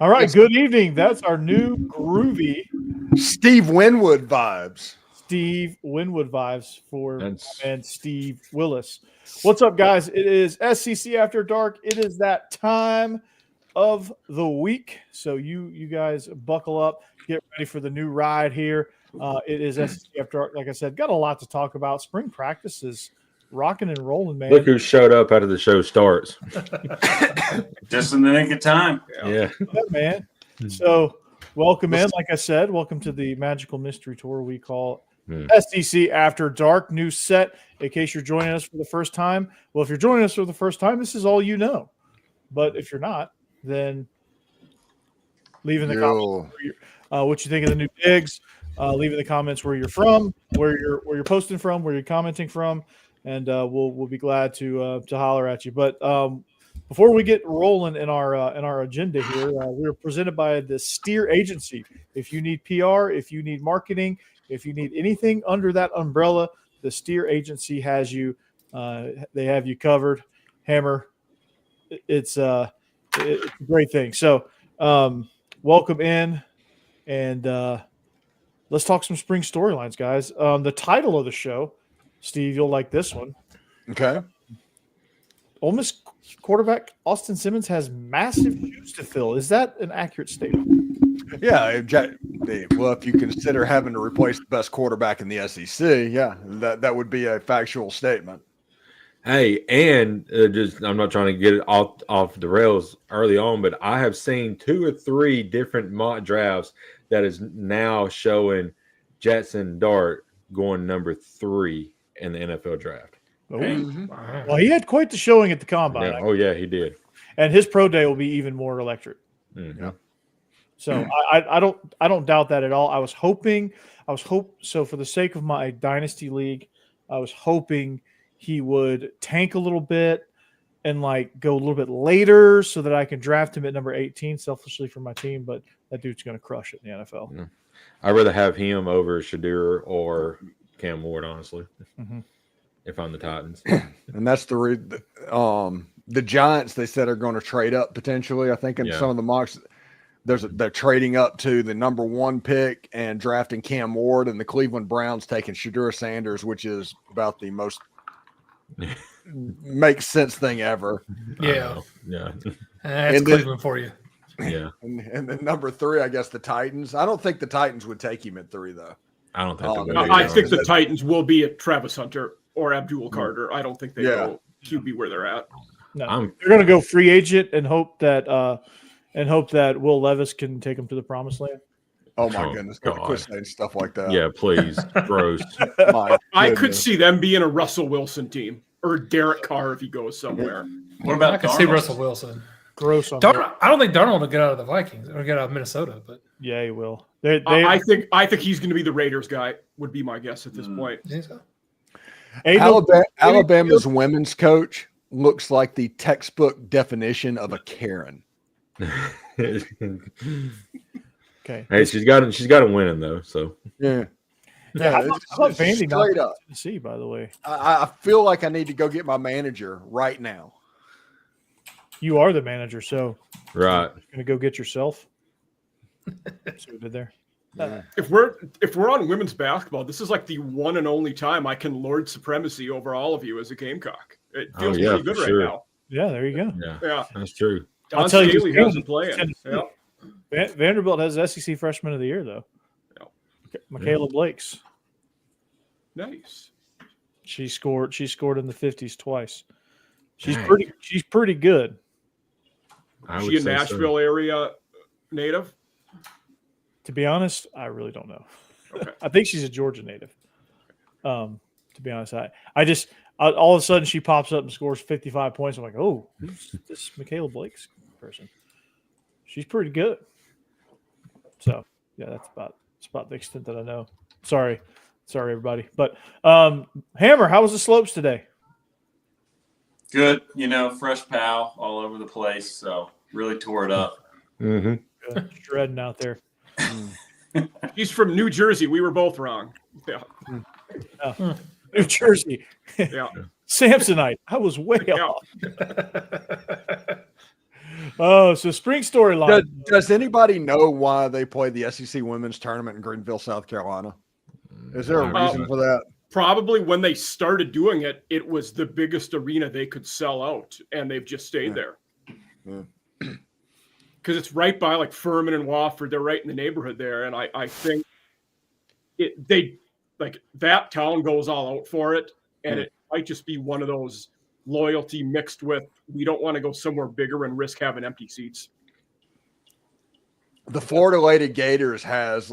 All right, good evening. That's our new groovy Steve Winwood vibes. Steve Winwood vibes and Steve Willis. What's up, guys? It is SEC After Dark. It is that time of the week. So you guys buckle up, get ready for the new ride here. It is SEC After Dark. Like I said, got a lot to talk about. Spring practice is rocking and rolling, man. Look who showed up after the show starts. Just in the nick of time. Yeah, man. So welcome in. Like I said, welcome to the magical mystery tour we call SEC After Dark. New set. In case you're joining us for the first time. Well, if you're joining us for the first time, this is all you know. But if you're not, then leave in the comments what you think of the new digs. Leave in the comments where you're from, where you're posting from, where you're commenting from, and we'll be glad to holler at you. But before we get rolling in our agenda here, we're presented by the Steer Agency. If you need PR, if you need marketing, if you need anything under that umbrella, the Steer Agency has you. They have you covered. Hammer, it's a great thing. So welcome in, and let's talk some spring storylines, guys. The title of the show, Steve, you'll like this one. Okay. Ole Miss quarterback Austin Simmons has massive shoes to fill. Is that an accurate statement? Yeah. Well, if you consider having to replace the best quarterback in the SEC, yeah, that would be a factual statement. Hey, and I'm not trying to get it off the rails early on, but I have seen 2 or 3 different mock drafts that is now showing Jetson Dart going number 3 in the NFL draft. Oh, wow. Well, he had quite the showing at the combine. Yeah. Oh, yeah, he did. And his pro day will be even more electric. Yeah. So I don't doubt that at all. So for the sake of my dynasty league, I was hoping he would tank a little bit and go a little bit later so that I can draft him at number 18 selfishly for my team. But that dude's going to crush it in the NFL. Yeah. I'd rather have him over Shadur or Cam Ward, honestly, if I'm the Titans. And that's the Giants, they said, are going to trade up potentially. I think in some of the mocks, they're trading up to the number 1 pick and drafting Cam Ward, and the Cleveland Browns taking Shadur Sanders, which is about the most makes sense thing ever. Yeah. Yeah. That's Cleveland for you. Yeah. And then number 3, I guess the Titans. I don't think the Titans would take him at 3, though. I don't think I think the Titans will be at Travis Hunter or Abdul Carter. I don't think they go QB where they're at. No, they're going to go free agent and hope that Will Levis can take them to the promised land. Oh my goodness! Quit saying stuff like that. Yeah, please. Gross. I could see them being a Russell Wilson team or Derek Carr if he goes somewhere. What about I could see Russell Wilson. Gross. I don't think Darnold will get out of the Vikings or get out of Minnesota, but yeah, he will. I think he's going to be the Raiders guy. Would be my guess at this point. So. Alabama's women's coach looks like the textbook definition of a Karen. Okay. Hey, she's got to win him though. So yeah. How about Vandy straight up Tennessee, by the way? I feel like I need to go get my manager right now. You are the manager, so right. You're gonna go get yourself. See what we did there. Yeah. If we're on women's basketball, this is like the one and only time I can lord supremacy over all of you as a Gamecock. It feels pretty good right now. Yeah, there you go. Yeah, that's true. Don Staley hasn't playing. Yeah. Vanderbilt has SEC Freshman of the Year though. Yeah. Michaela Blake's. Nice. She scored in the 50s twice. She's pretty good. Is she a Nashville area native? To be honest, I really don't know. Okay. I think she's a Georgia native. To be honest, I just all of a sudden she pops up and scores 55 points. I'm like, oh, who's this Michaela Blake's person? She's pretty good. So yeah, that's about the extent that I know. Sorry everybody. But Hammer, how was the slopes today? Good, fresh pow all over the place. So really tore it up. Mm-hmm. Shredding out there. He's from New Jersey. We were both wrong. Yeah. New Jersey. Yeah. Samsonite. I was way off. Oh, so spring storyline. Does anybody know why they play the SEC women's tournament in Greenville, South Carolina? Is there a reason for that? Probably when they started doing it, it was the biggest arena they could sell out, and they've just stayed there. Because it's right by like Furman and Wofford. They're right in the neighborhood there, and I think that town goes all out for it, and it might just be one of those loyalty mixed with we don't want to go somewhere bigger and risk having empty seats. The Florida Lady Gators has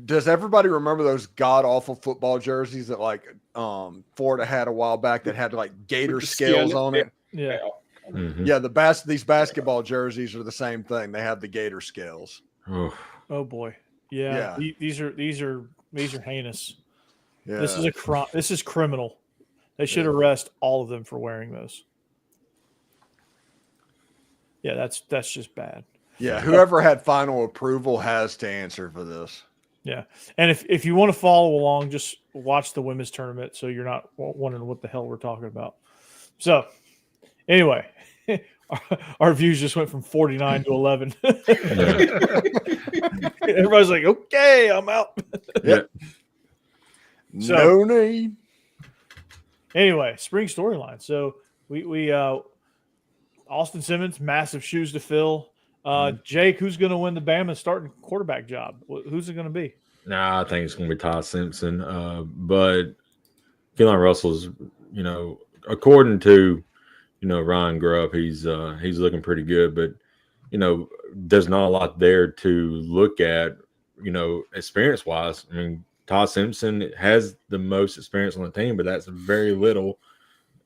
does everybody remember those god awful football jerseys that Florida had a while back that had gator scales on it? Yeah. Mm-hmm. Yeah, these basketball jerseys are the same thing. They have the gator scales. Oh boy. Yeah. These are heinous. Yeah. This is criminal. They should arrest all of them for wearing those. Yeah, that's just bad. Yeah, whoever had final approval has to answer for this. Yeah, and if you want to follow along, just watch the women's tournament so you're not wondering what the hell we're talking about. So, anyway, our views just went from 49 to 11. Everybody's like, okay, I'm out. Yep. So, no need. Anyway, spring storyline. So we Austin Simmons, massive shoes to fill. Jake, who's going to win the Bama starting quarterback job? Who's it going to be? Nah, I think it's going to be Ty Simpson. But Keelan Russell's, according to, Ryan Grubb, he's looking pretty good, but, there's not a lot there to look at, experience wise. I mean, Ty Simpson has the most experience on the team, but that's very little.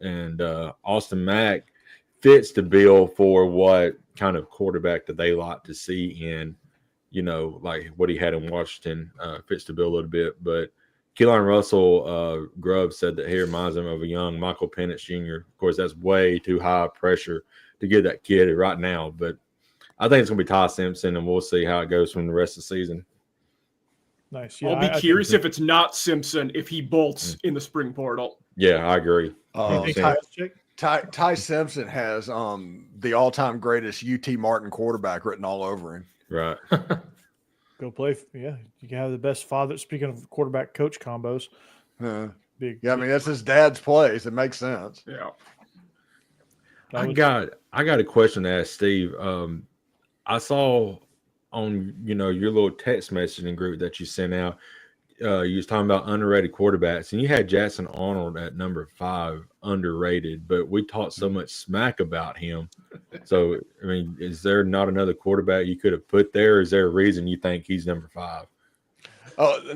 And Austin Mack fits the bill for what kind of quarterback that they like to see in, like what he had in Washington, fits the bill a little bit. But Keelan Russell, Grubb said that he reminds him of a young Michael Penix Jr. Of course, that's way too high pressure to get that kid right now. But I think it's going to be Ty Simpson, and we'll see how it goes from the rest of the season. Nice. Yeah, I'll be curious if it's not Simpson, if he bolts in the spring portal. Yeah, I agree. Ty Simpson has the all-time greatest UT Martin quarterback written all over him. Right. Go play. Yeah, you can have the best father. Speaking of quarterback coach combos, big. Yeah, I mean that's his dad's place. It makes sense. Yeah. I got a question to ask Steve. I saw on your little text messaging group that you sent out, you was talking about underrated quarterbacks, and you had Jackson Arnold at number 5, underrated, but we talked so much smack about him. So, I mean, is there not another quarterback you could have put there? Or is there a reason you think he's number 5?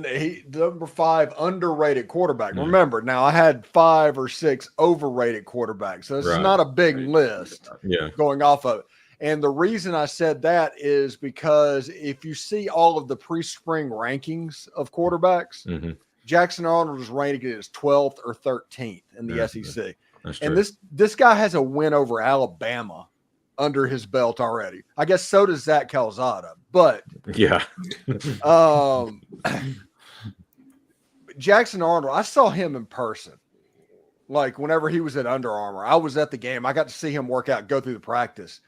He number 5 underrated quarterback. Remember, now I had 5 or 6 overrated quarterbacks, so this is not a big list. Yeah, going off of it. And the reason I said that is because if you see all of the pre-spring rankings of quarterbacks, Jackson Arnold is ranked as 12th or 13th in the SEC. That's true. And this guy has a win over Alabama under his belt already. I guess so does Zach Calzada. But yeah, Jackson Arnold, I saw him in person. Like whenever he was at Under Armour, I was at the game. I got to see him work out, go through the practice.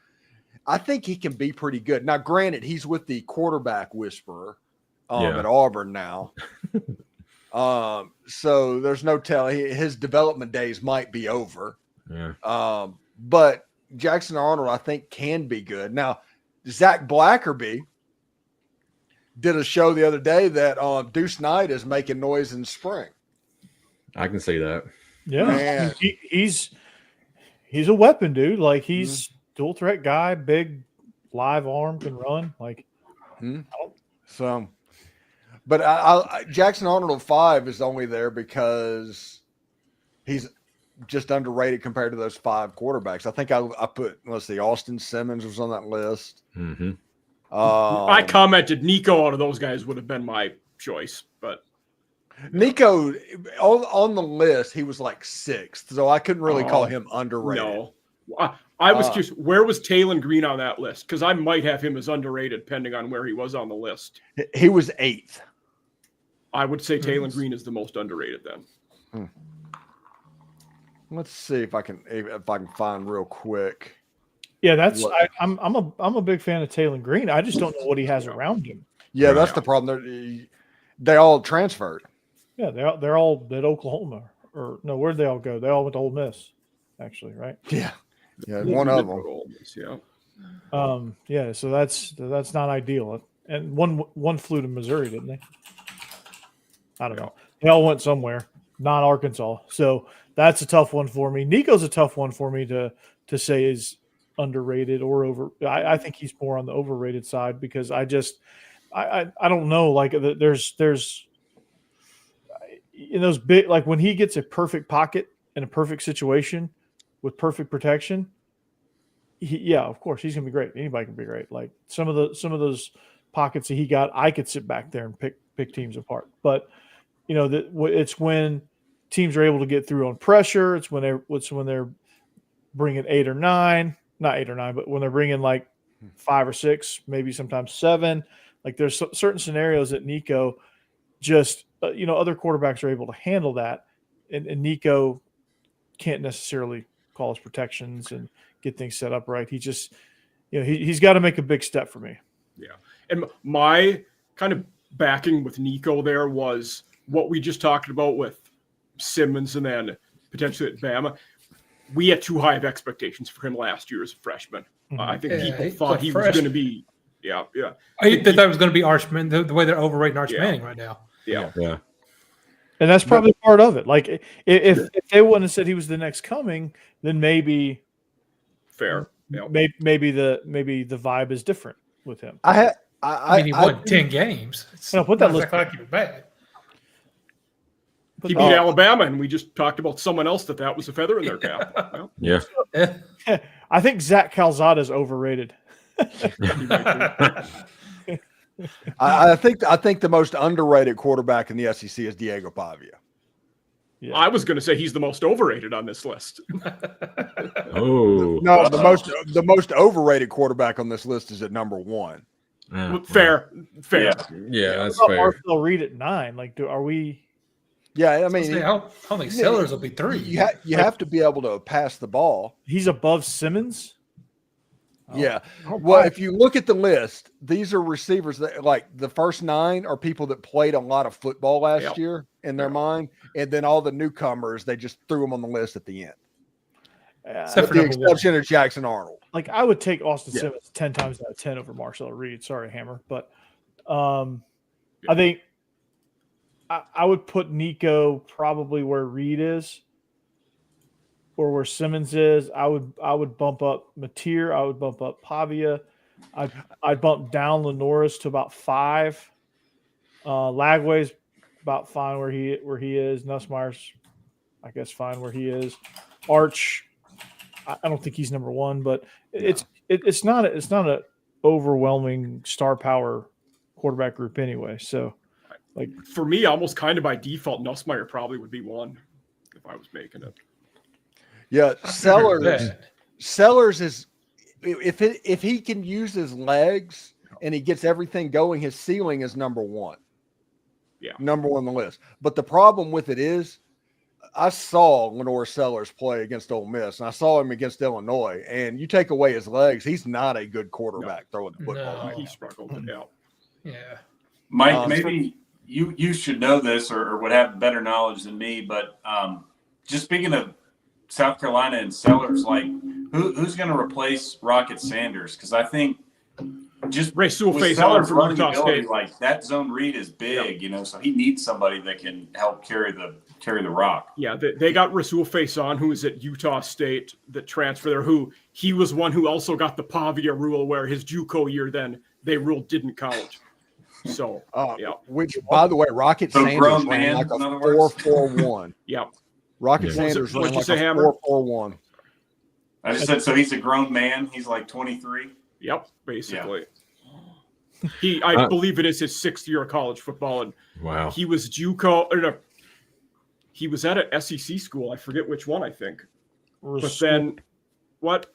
I think he can be pretty good. Now, granted, he's with the quarterback whisperer at Auburn now. So there's no telling. His development days might be over. Yeah. But Jackson Arnold, I think, can be good. Now, Zach Blackerby did a show the other day that Deuce Knight is making noise in spring. I can see that. Yeah. He's a weapon, dude. Like he's dual threat guy, big live arm, can run. Like so, but I Jackson Arnold at 5 is only there because he's just underrated compared to those 5 quarterbacks. I think I put, let's see, Austin Simmons was on that list. I commented Nico out of those guys would have been my choice, but Nico on the list, he was like 6th, so I couldn't really call him underrated. No. I was curious, where was Talon Green on that list? Because I might have him as underrated, depending on where he was on the list. He was 8th. I would say Talon Green is the most underrated then. Let's see if I can find real quick. Yeah, I'm a big fan of Taylor Green. I just don't know what he has around him. Yeah, that's the problem. They all transferred. Yeah, they're all at Oklahoma, or no, where'd they all go? They all went to Ole Miss, actually, right? Yeah, one of them. Yeah. So that's not ideal. And one flew to Missouri, didn't they? I don't know. They all went somewhere, not Arkansas. So that's a tough one for me. Nico's a tough one for me to say is underrated or over. I think he's more on the overrated side because I don't know. Like there's in those big, like when he gets a perfect pocket in a perfect situation with perfect protection, of course he's gonna be great. Anybody can be great. Like some of those pockets that he got, I could sit back there and pick teams apart. But it's when teams are able to get through on pressure. It's when they're bringing 8 or 9, not 8 or 9, but when they're bringing like 5 or 6, maybe sometimes 7. Like there's certain scenarios that Nico just other quarterbacks are able to handle that, and Nico can't necessarily call his protections and get things set up right. He just he's got to make a big step for me. Yeah, and my kind of backing with Nico there was what we just talked about with Simmons and then potentially at Bama. We had too high of expectations for him last year as a freshman. Mm-hmm. I think people thought he was going to be. Yeah. I thought that was going to be Arch Manning, the way they're overrating Arch Manning right now. Yeah. And that's probably part of it. Like if they wouldn't have said he was the next coming, then maybe fair. Yeah. Maybe the vibe is different with him. I mean, he won 10 games. Put that list like he was bad. He beat Alabama, and we just talked about someone else that was a feather in their cap. Yeah. I think Zach Calzada is overrated. I think the most underrated quarterback in the SEC is Diego Pavia. Yeah. I was going to say he's the most overrated on this list. Oh no, the most overrated quarterback on this list is at number 1. Fair. Yeah, that's fair. Marcel Reed at 9. Like, are we? Yeah, I mean, I don't think Sellers will be 3. You have to be able to pass the ball. He's above Simmons. Yeah. Well, if you look at the list, these are receivers that, like, the first 9 are people that played a lot of football last year in their mind, and then all the newcomers, they just threw them on the list at the end. Except for the exception of Jackson Arnold. Like, I would take Austin Simmons 10 times out of 10 over Marcel Reed. Sorry, Hammer, but I think I would put Nico probably where Reed is. Or where Simmons is. I would bump up Mateer. I would bump up Pavia. I'd bump down Lenoris to about 5. Lagway's about fine where he is. Nussmeier's, I guess, fine where he is. Arch, I don't think he's number 1, but it's not a overwhelming star power quarterback group anyway. So, like, for me, almost kind of by default, Nussmeier probably would be 1 if I was making it. Yeah, Sellers is if he can use his legs and he gets everything going, his ceiling is number 1. Yeah, number 1 on the list. But the problem with it is, I saw Lenore Sellers play against Ole Miss, and I saw him against Illinois. And you take away his legs, he's not a good quarterback throwing the football. He struggled. Yeah, Mike, maybe you should know this or would have better knowledge than me. But just speaking of South Carolina and Sellers, like who's going to replace Rocket Sanders? Because I think just with Sellers running ability, like that zone read is big, so he needs somebody that can help carry the rock. Yeah, they got Rasul Faison, who is at Utah State, that transferred there. He was one who also got the Pavia rule, where his JUCO year then they ruled didn't count. So which, by the way, Rocket Sanders ran like a 4.41. Yeah. Rocket Sanders ran like a 4.41. I just said, so he's a grown man. He's like 23. Yep, basically. Yeah. I believe it is his 6th year of college football, and wow, he was JUCO. Or no, he was at an SEC school. I forget which one. I think, but then what?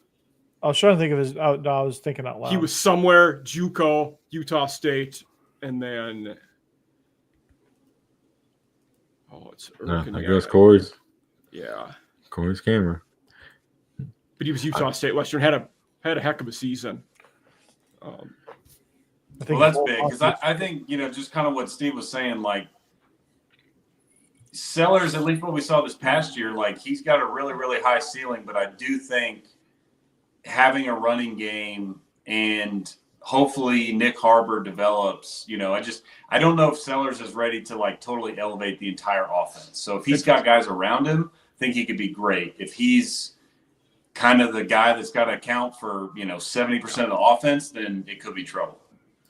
I was trying to think of his. I was thinking out loud. He was somewhere JUCO, Utah State, and then it's I guess Corey's. Yeah, Corey's camera. But he was Utah State Western, had a had a heck of a season. Well, that's big because I think, just kind of what Steve was saying, like Sellers, at least what we saw this past year, like he's got a really, really high ceiling, but I do think having a running game and hopefully Nick Harbor develops, I don't know if Sellers is ready to like totally elevate the entire offense. So if he's got guys around him, I think he could be great. If he's kind of the guy that's got to account for, 70% of the offense, then it could be trouble.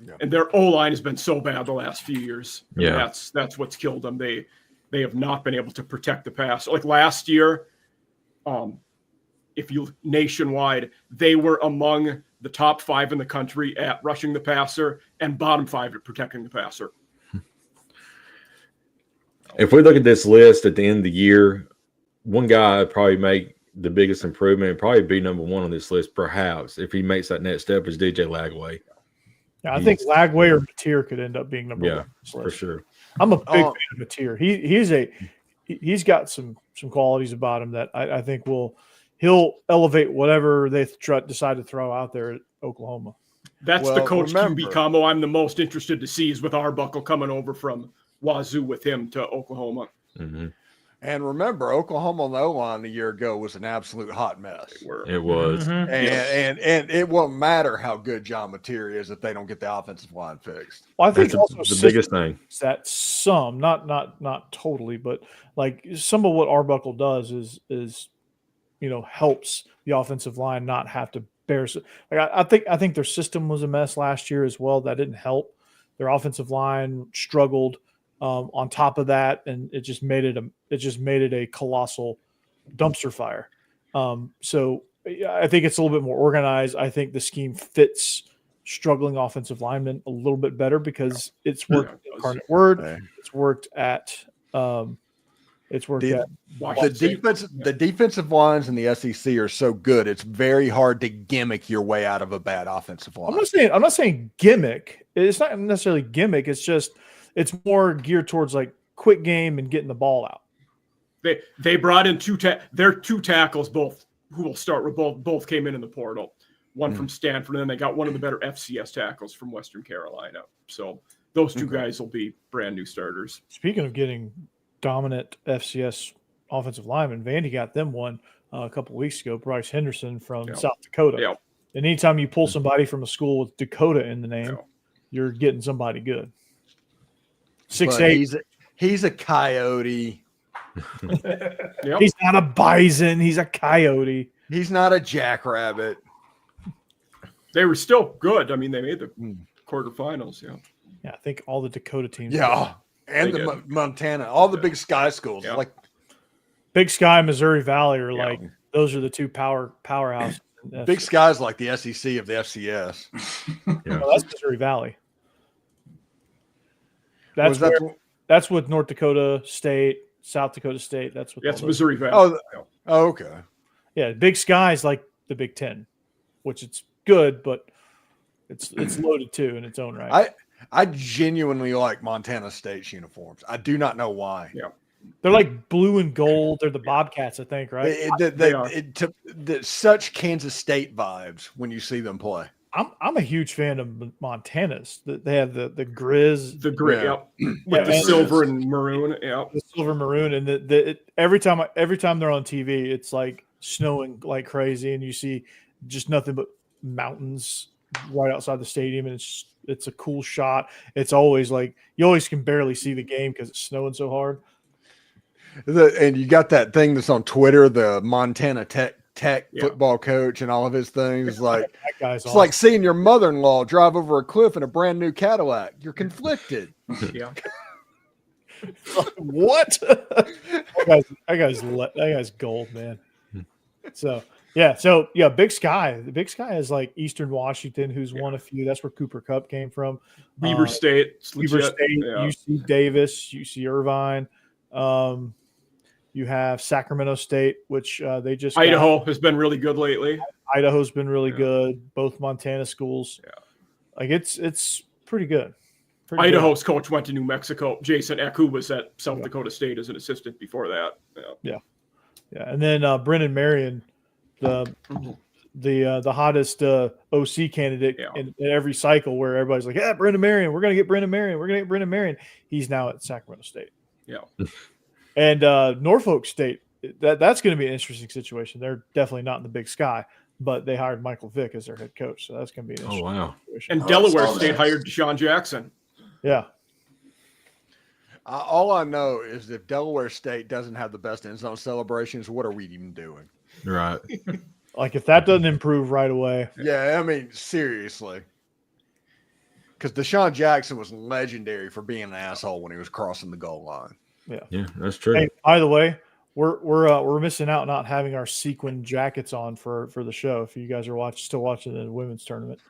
Yeah. And their O-line has been so bad the last few years. Yeah. That's what's killed them. They have not been able to protect the pass. Like last year, if you nationwide, they were among the top 5 in the country at rushing the passer and bottom 5 at protecting the passer. If we look at this list at the end of the year, one guy would probably make the biggest improvement and probably be number 1 on this list, perhaps, if he makes that next step, is DJ Lagway. Yeah, I think Lagway or Mateer could end up being number 1. For sure. I'm a big fan of Mateer. He's got some qualities about him that I think he'll elevate whatever they decide to throw out there at Oklahoma. That's the coach QB combo I'm the most interested to see is with Arbuckle coming over from Wazoo with him to Oklahoma. Mm-hmm. And remember, Oklahoma on the O-line a year ago was an absolute hot mess. It was. Mm-hmm. And it won't matter how good John Mateer is if they don't get the offensive line fixed. Well, I think that's also the biggest thing. That not totally, but like some of what Arbuckle does is helps the offensive line not have to bear. Like I think their system was a mess last year as well. That didn't help. Their offensive line struggled. On top of that, and it just made it a colossal dumpster fire. So I think it's a little bit more organized. I think the scheme fits struggling offensive linemen a little bit better because it's worked at Incarnate Word. It's worked at the defensive lines in the SEC are so good. It's very hard to gimmick your way out of a bad offensive line. I'm not saying gimmick. It's not necessarily gimmick. It's just it's more geared towards like quick game and getting the ball out. They brought in their 2 tackles, both who will start with both came in the portal. One from Stanford, and then they got one of the better FCS tackles from Western Carolina. So those 2 guys will be brand new starters. Speaking of getting dominant FCS offensive linemen, Vandy got them one a couple weeks ago. Bryce Henderson from South Dakota. Yep. And anytime you pull somebody from a school with Dakota in the name, you're getting somebody good. 6'8". He's a coyote. He's not a bison. He's a coyote. He's not a jackrabbit. They were still good. I mean, they made the quarterfinals. Yeah, I think all the Dakota teams. Yeah, and the Montana, all the Big Sky schools, like Big Sky, Missouri Valley, are like those are the 2 powerhouses. Big Sky's like the SEC of the FCS. No, that's Missouri Valley. That's with North Dakota State, South Dakota State. That's Missouri Valley. Oh, okay. Yeah, Big Sky is like the Big Ten, which it's good, but it's loaded too in its own right. I genuinely like Montana State's uniforms. I do not know why. Yeah, they're like blue and gold. They're the Bobcats, I think, right? They are. Such Kansas State vibes when you see them play. I'm a huge fan of Montana's. They have the Grizz, with the silver and maroon, the silver maroon, and every time they're on TV, it's like snowing like crazy, and you see just nothing but mountains right outside the stadium, and it's a cool shot. It's always like you always can barely see the game because it's snowing so hard. And you got that thing that's on Twitter, the Montana Tech football coach and all of his things. Like that guy's it's awesome. like seeing your mother-in-law drive over a cliff in a brand new Cadillac. You're conflicted. Yeah. What? that guy's gold, man. So Big Sky. The Big Sky is like Eastern Washington, who's won a few. That's where Cooper Kupp came from. Weber State, UC Davis, UC Irvine. You have Sacramento State, which they just Idaho has been really good lately. Idaho's been really good. Both Montana schools. Yeah. Like it's pretty good. Idaho's coach went to New Mexico. Jason Eck, who was at South Dakota State as an assistant before that. Yeah. And then Brennan Marion, the the hottest OC candidate in every cycle, where everybody's like, "Yeah, Brendan Marion, we're gonna get Brendan Marion, we're gonna get Brendan Marion." He's now at Sacramento State. Yeah, and Norfolk State. That's going to be an interesting situation. They're definitely not in the Big Sky, but they hired Michael Vick as their head coach, so that's going to be an interesting situation. And Delaware State hired Deshaun Jackson. Yeah. All I know is if Delaware State doesn't have the best end zone celebrations, what are we even doing? Right. Like if that doesn't improve right away. Yeah, I mean, seriously. Because Deshaun Jackson was legendary for being an asshole when he was crossing the goal line. Yeah, that's true. Hey, by the way, we're missing out not having our sequin jackets on for the show. If you guys are still watching the women's tournament,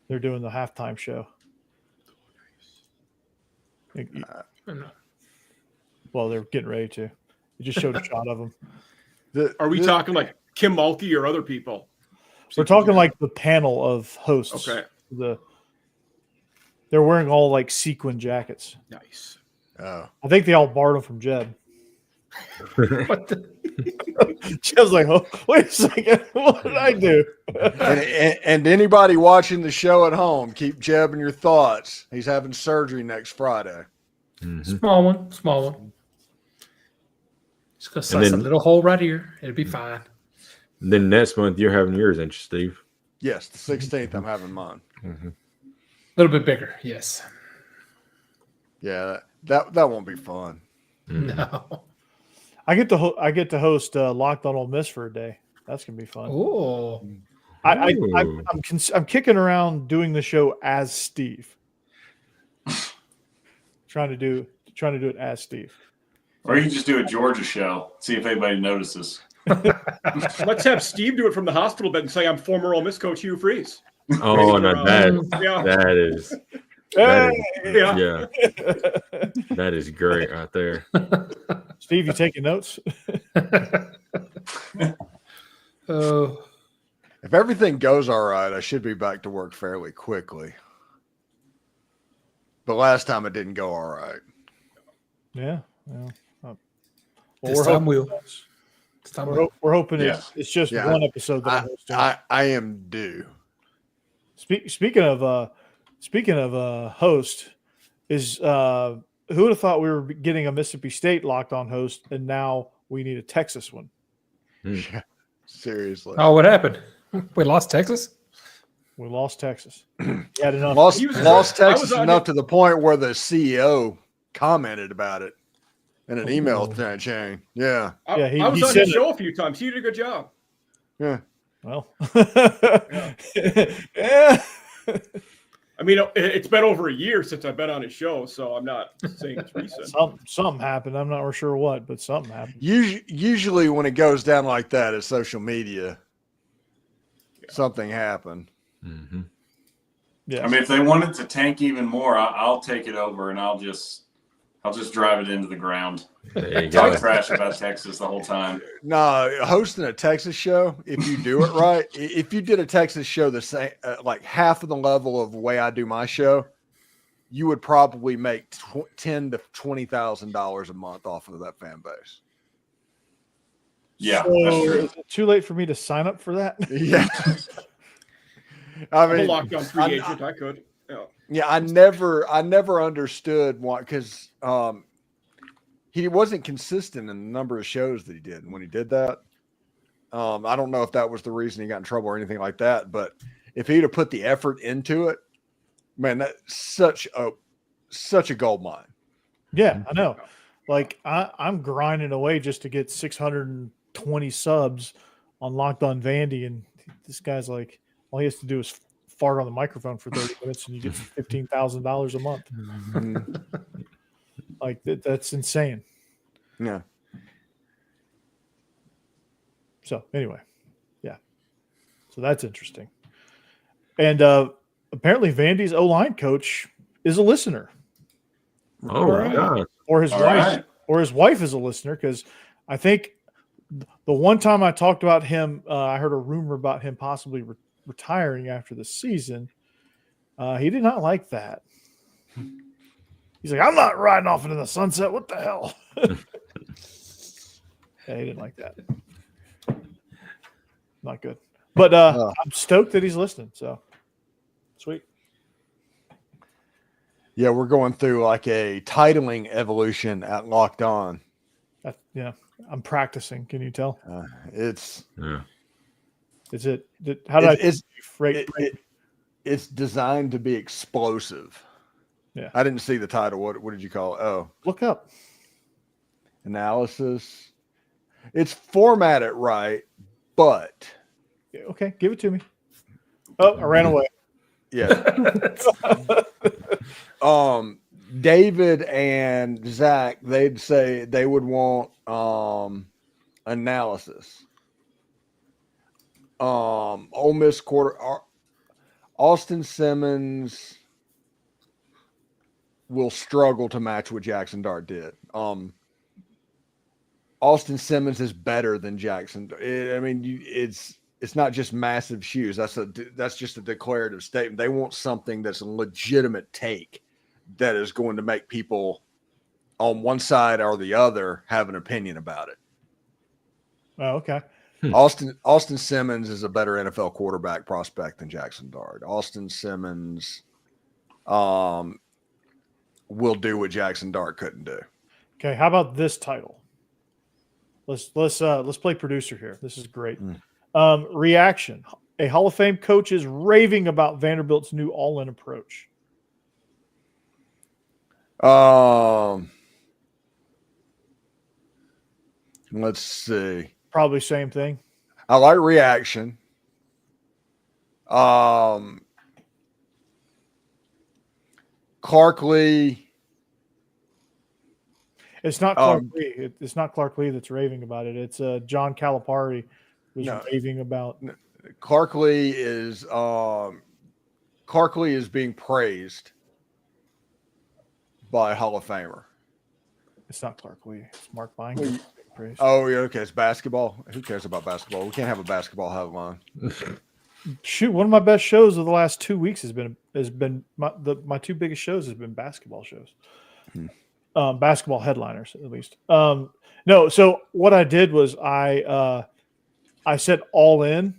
they're doing the halftime show. Well, they're getting ready to. They just showed a shot of them. Are we talking like Kim Mulkey or other people? We're talking like the panel of hosts. Okay. They're wearing all like sequin jackets. Nice. Oh. I think they all borrowed them from Jeb. Jeb's like, "Oh, wait a second, what did I do?" and anybody watching the show at home, keep Jeb in your thoughts. He's having surgery next Friday. Mm-hmm. Small one. Just gonna slice a little hole right here. It'll be fine. Then next month you're having yours, ain't you, Steve? Yes, the 16th I'm having mine. Mm-hmm. A little bit bigger, yes. Yeah, that won't be fun. Mm-hmm. No. I get to host Locked On Ole Miss for a day. That's gonna be fun. Oh. I'm kicking around doing the show as Steve. trying to do it as Steve. Or you can just do a Georgia show. See if anybody notices. Let's have Steve do it from the hospital bed and say, "I'm former Ole Miss coach Hugh Freeze." Oh, no, that is. That is great right there. Steve, you taking notes? Oh. If everything goes all right, I should be back to work fairly quickly. But last time it didn't go all right. Yeah. Well, This time we're hoping it's just one episode that I'm hosting. I am due. Speaking of host, is who would have thought we were getting a Mississippi State Locked On host, and now we need a Texas one? Yeah, seriously. Oh, what happened? We lost Texas? We lost Texas. Had enough. Lost Texas enough to the point where the CEO commented about it in an email chain. Yeah. I was on the show a few times. He did a good job. Yeah. Well. Yeah. I mean, it's been over a year since I've been on his show, so I'm not saying it's recent. Something happened. I'm not sure what, but something happened. Usually when it goes down like that, it's social media. Yeah. Something happened. Mm-hmm. Yeah. I mean, if they want it to tank even more, I'll take it over and I'll just drive it into the ground. Talk trash about Texas the whole time. No, hosting a Texas show, if you do it right, if you did a Texas show the same, like half of the level of the way I do my show, you would probably make $10,000 to $20,000 a month off of that fan base. Yeah, so that's true. Is it too late for me to sign up for that? Yeah. I mean, I'm a locked on free agent. I could. Yeah, I never understood why, because he wasn't consistent in the number of shows that he did. And when he did that, I don't know if that was the reason he got in trouble or anything like that. But if he'd have put the effort into it, man, that's such a gold mine. Yeah, I know. Like I'm grinding away just to get 620 subs on Locked On Vandy, and this guy's like, all he has to do is fart on the microphone for 30 minutes, and you get $15,000 a month. Mm-hmm. Like that's insane. Yeah. So anyway, yeah. So that's interesting. And apparently Vandy's O-line coach is a listener. Oh my God. Or his wife is a listener, because I think the one time I talked about him, I heard a rumor about him possibly retiring after the season. He did not like that. He's like, I'm not riding off into the sunset. What the hell? Yeah, he didn't like that. Not good. But I'm stoked that he's listening. So sweet. Yeah, we're going through like a titling evolution at Locked On. Yeah, I'm practicing. Can you tell? It's it's designed to be explosive. Yeah, I didn't see the title. What did you call it? Oh, look up analysis. It's formatted right, but okay, give it to me. Oh, I ran away. Yeah. David and Zach, they'd say they would want analysis. Ole Miss Austin Simmons will struggle to match what Jackson Dart did. Austin Simmons is better than Jackson. It's not just massive shoes. That's just a declarative statement. They want something that's a legitimate take that is going to make people on one side or the other have an opinion about it. Oh, okay. Austin Simmons is a better NFL quarterback prospect than Jackson Dart. Austin Simmons will do what Jackson Dart couldn't do. Okay, how about this title? Let's play producer here. This is great. Reaction. A Hall of Fame coach is raving about Vanderbilt's new all-in approach. Let's see. Probably same thing. I like reaction. Clark Lee. It's not Clark Lee. It's not Clark Lee that's raving about it. It's John Calipari was raving about. Clark Lee is being praised by a Hall of Famer. It's not Clark Lee. It's Mark Bynum. Oh, yeah. Okay. It's basketball. Who cares about basketball? We can't have a basketball headline. Shoot, one of my best shows of the last 2 weeks has been my two biggest shows has been basketball shows. Basketball headliners, at least. No, so what I did was I said all in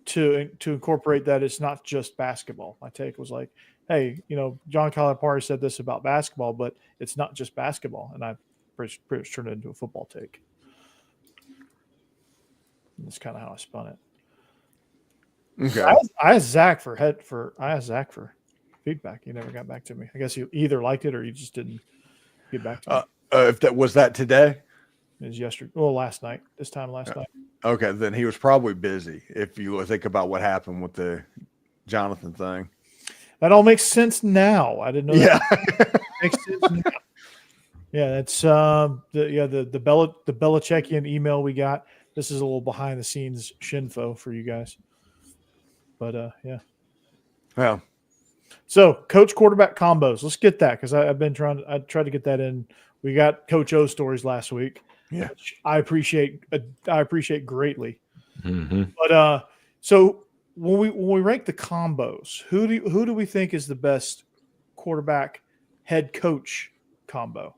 to incorporate that it's not just basketball. My take was like, hey, John Calipari said this about basketball, but it's not just basketball, and I pretty much turned it into a football take. And that's kind of how I spun it. Okay. I asked Zach for feedback. He never got back to me. I guess he either liked it or he just didn't get back to me. If that was that today? It was yesterday. Well, last night. This time last night. Okay, then he was probably busy. If you think about what happened with the Jonathan thing, that all makes sense now. I didn't know. Yeah, that makes sense now. Yeah, that's the Belichickian email we got. This is a little behind the scenes shinfo for you guys. But yeah. Yeah. So coach quarterback combos. Let's get that because I tried to get that in. We got Coach O stories last week. Yeah. Which I appreciate greatly. Mm-hmm. But so when we rank the combos, who do we think is the best quarterback head coach combo?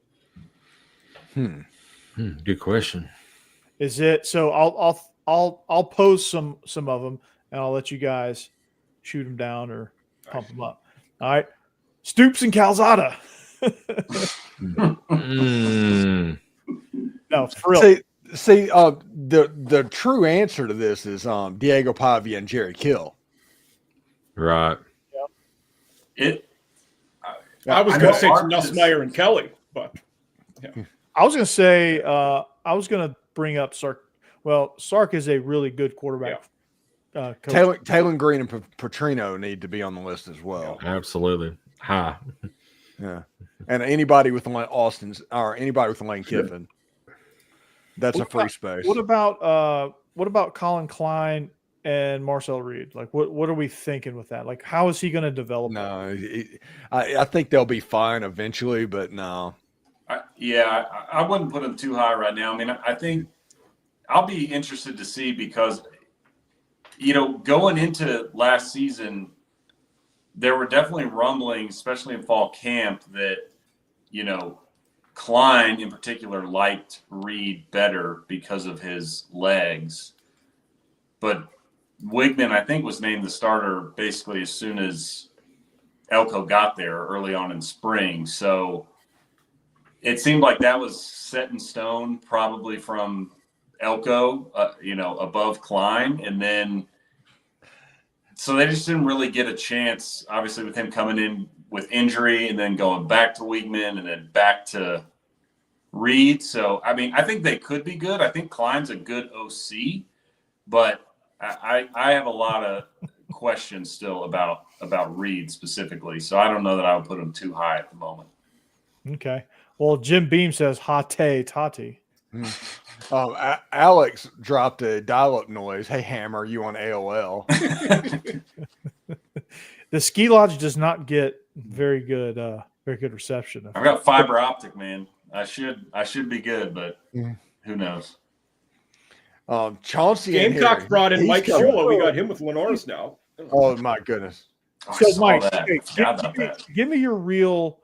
Good question. Is it so? I'll pose some of them, and I'll let you guys shoot them down or pump them up. All right, Stoops and Calzada. No, for real. See, the true answer to this is Diego Pavia and Jerry Kill. Right. Yeah. I was going to say Nussmeier and Kelly, but yeah. I was going to say I was going to bring up Sark. Well, Sark is a really good quarterback. Yeah. Taylor Green and Petrino need to be on the list as well. Absolutely. Hi. Yeah. And anybody with Austin's or anybody with Lane Kiffin. That's a free space. What about Colin Klein and Marcel Reed? Like, what are we thinking with that? Like, how is he going to develop? No, I think they'll be fine eventually, but no. I wouldn't put him too high right now. I mean, I think I'll be interested to see because, going into last season, there were definitely rumblings, especially in fall camp, that, Klein in particular liked Reed better because of his legs. But Wigman, I think, was named the starter basically as soon as Elko got there early on in spring. So it seemed like that was set in stone, probably from Elko, above Klein. And then, so they just didn't really get a chance, obviously, with him coming in with injury and then going back to Wigman and then back to Reed. So, I mean, I think they could be good. I think Klein's a good OC, but I have a lot of questions still about Reed specifically. So I don't know that I would put him too high at the moment. Okay. Well, Jim Beam says Hate Tati. Alex dropped a dial-up noise. Hey, Hammer, you on AOL? The Ski Lodge does not get very good reception. I've got fiber optic, man. I should be good, but who knows? Chauncey Gamecock brought in Mike Shula. We got him with Lenoris now. Oh my goodness! So Mike, give me your real.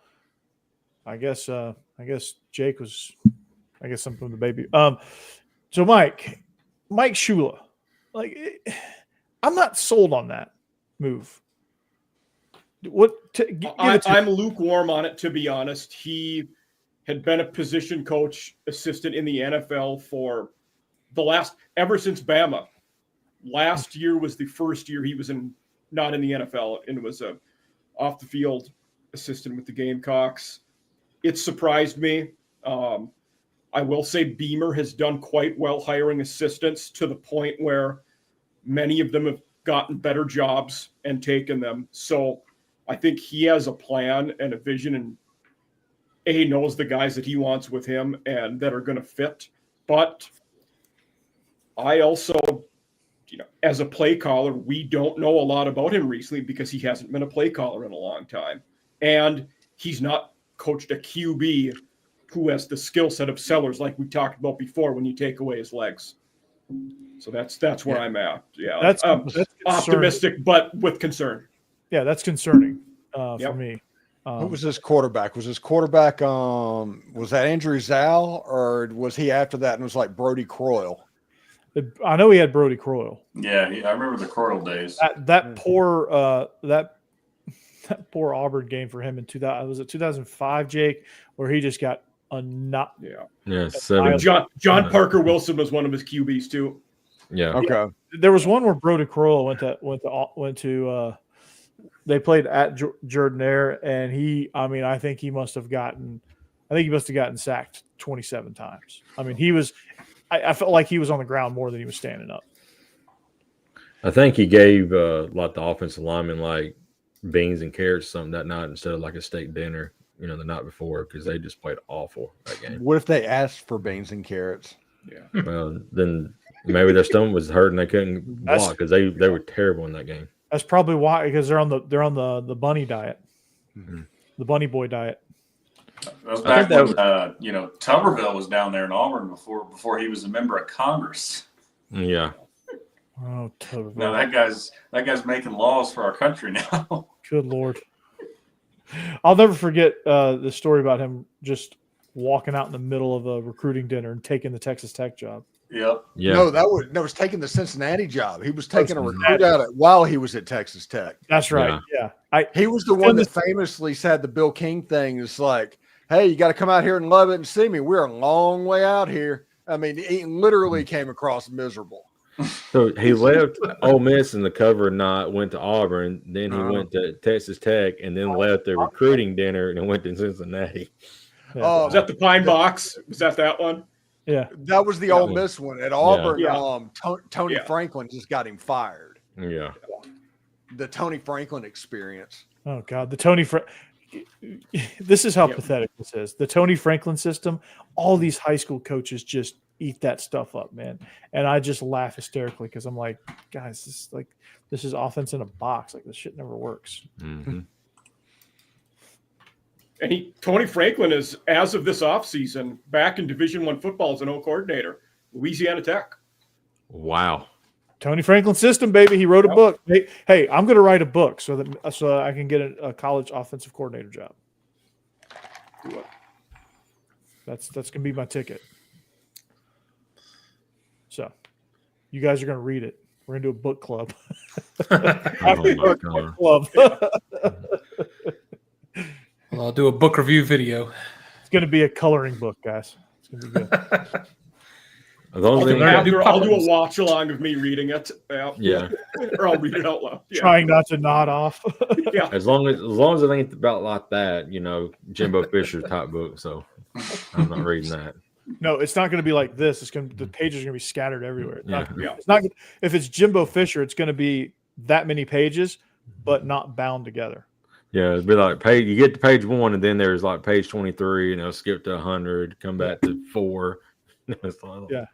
I guess Jake was. I guess something with the baby. So Mike Shula, I'm not sold on that move. I'm lukewarm on it, to be honest. He had been a position coach assistant in the NFL for ever since Bama. Last year was the first year he was not in the NFL, and was a off the field assistant with the Gamecocks. It surprised me. I will say Beamer has done quite well hiring assistants to the point where many of them have gotten better jobs and taken them. So I think he has a plan and a vision, and knows the guys that he wants with him and that are going to fit. But I also, as a play caller, we don't know a lot about him recently because he hasn't been a play caller in a long time. And he's not coached a QB who has the skill set of Sellers like we talked about before when you take away his legs. So that's where I'm at. Yeah, that's optimistic, but with concern. Yeah, that's concerning for me. Who was his quarterback? Was his quarterback was that Andrew Zal, or was he after that and was like Brody Croyle? I know he had Brody Croyle. Yeah, I remember the Croyle days. That poor Auburn game for him in 2005, Jake, where he just got John Parker Wilson was one of his QBs too. Yeah. Okay. There was one where Brody Croyle went to they played at Jordan-Hare, and I think he must have gotten sacked 27 times. I mean, I felt like he was on the ground more than he was standing up. I think he gave the offensive linemen beans and carrots something that night instead of a steak dinner, the night before, because they just played awful that game. What if they asked for beans and carrots? Yeah. Well, then maybe their stomach was hurting. They couldn't block because they were terrible in that game. That's probably why, because they're on the bunny diet, the bunny boy diet. That was back when Tuberville was down there in Auburn before he was a member of Congress. Yeah. Oh, Tuberville. Now that guy's making laws for our country now. Good Lord. I'll never forget the story about him just walking out in the middle of a recruiting dinner and taking the Texas Tech job. Yep. Yeah. No, that was taking the Cincinnati job. He was taking a recruit out while he was at Texas Tech. That's right. Yeah. He was the one that famously said the Bill King thing is like, hey, you got to come out here and love it and see me. We're a long way out here. I mean, he literally came across miserable. So he left Ole Miss in the cover night, went to Auburn, then he went to Texas Tech, and then left the recruiting dinner and went to Cincinnati. Yeah. Was that the Pine Box? Was that one? Yeah. That was the Ole Miss one. At Auburn, Yeah. Tony Franklin just got him fired. Yeah. The Tony Franklin experience. Oh, God. This is how pathetic this is. The Tony Franklin system, all these high school coaches just eat that stuff up, man. And I just laugh hysterically because I'm like, guys, this is offense in a box. This shit never works. Mm-hmm. And Tony Franklin is, as of this offseason, back in Division I football as an O coordinator, Louisiana Tech. Wow. Tony Franklin system, baby. He wrote a book. Hey, I'm going to write a book so I can get a college offensive coordinator job. That's going to be my ticket. So, you guys are going to read it. We're gonna do a book club. Oh After my dark God. book club. Well, I'll do a book review video. It's gonna be a coloring book, guys. It's gonna be good. As long as You they can learn ain't to got- do I'll do a puppets. watch along of me reading it. yeah. Or I'll read it out loud. Yeah. Trying not to nod off. Yeah. As long as it ain't about like that, Jimbo Fisher type book. So I'm not reading that. No, it's not gonna be like this. The pages are gonna be scattered everywhere. It's not, Yeah. it's not if it's Jimbo Fisher, it's gonna be that many pages, but not bound together. Yeah, it'd be like you get to page 1, and then there's like page 23, and it'll skip to 100, come back to 4. Yeah.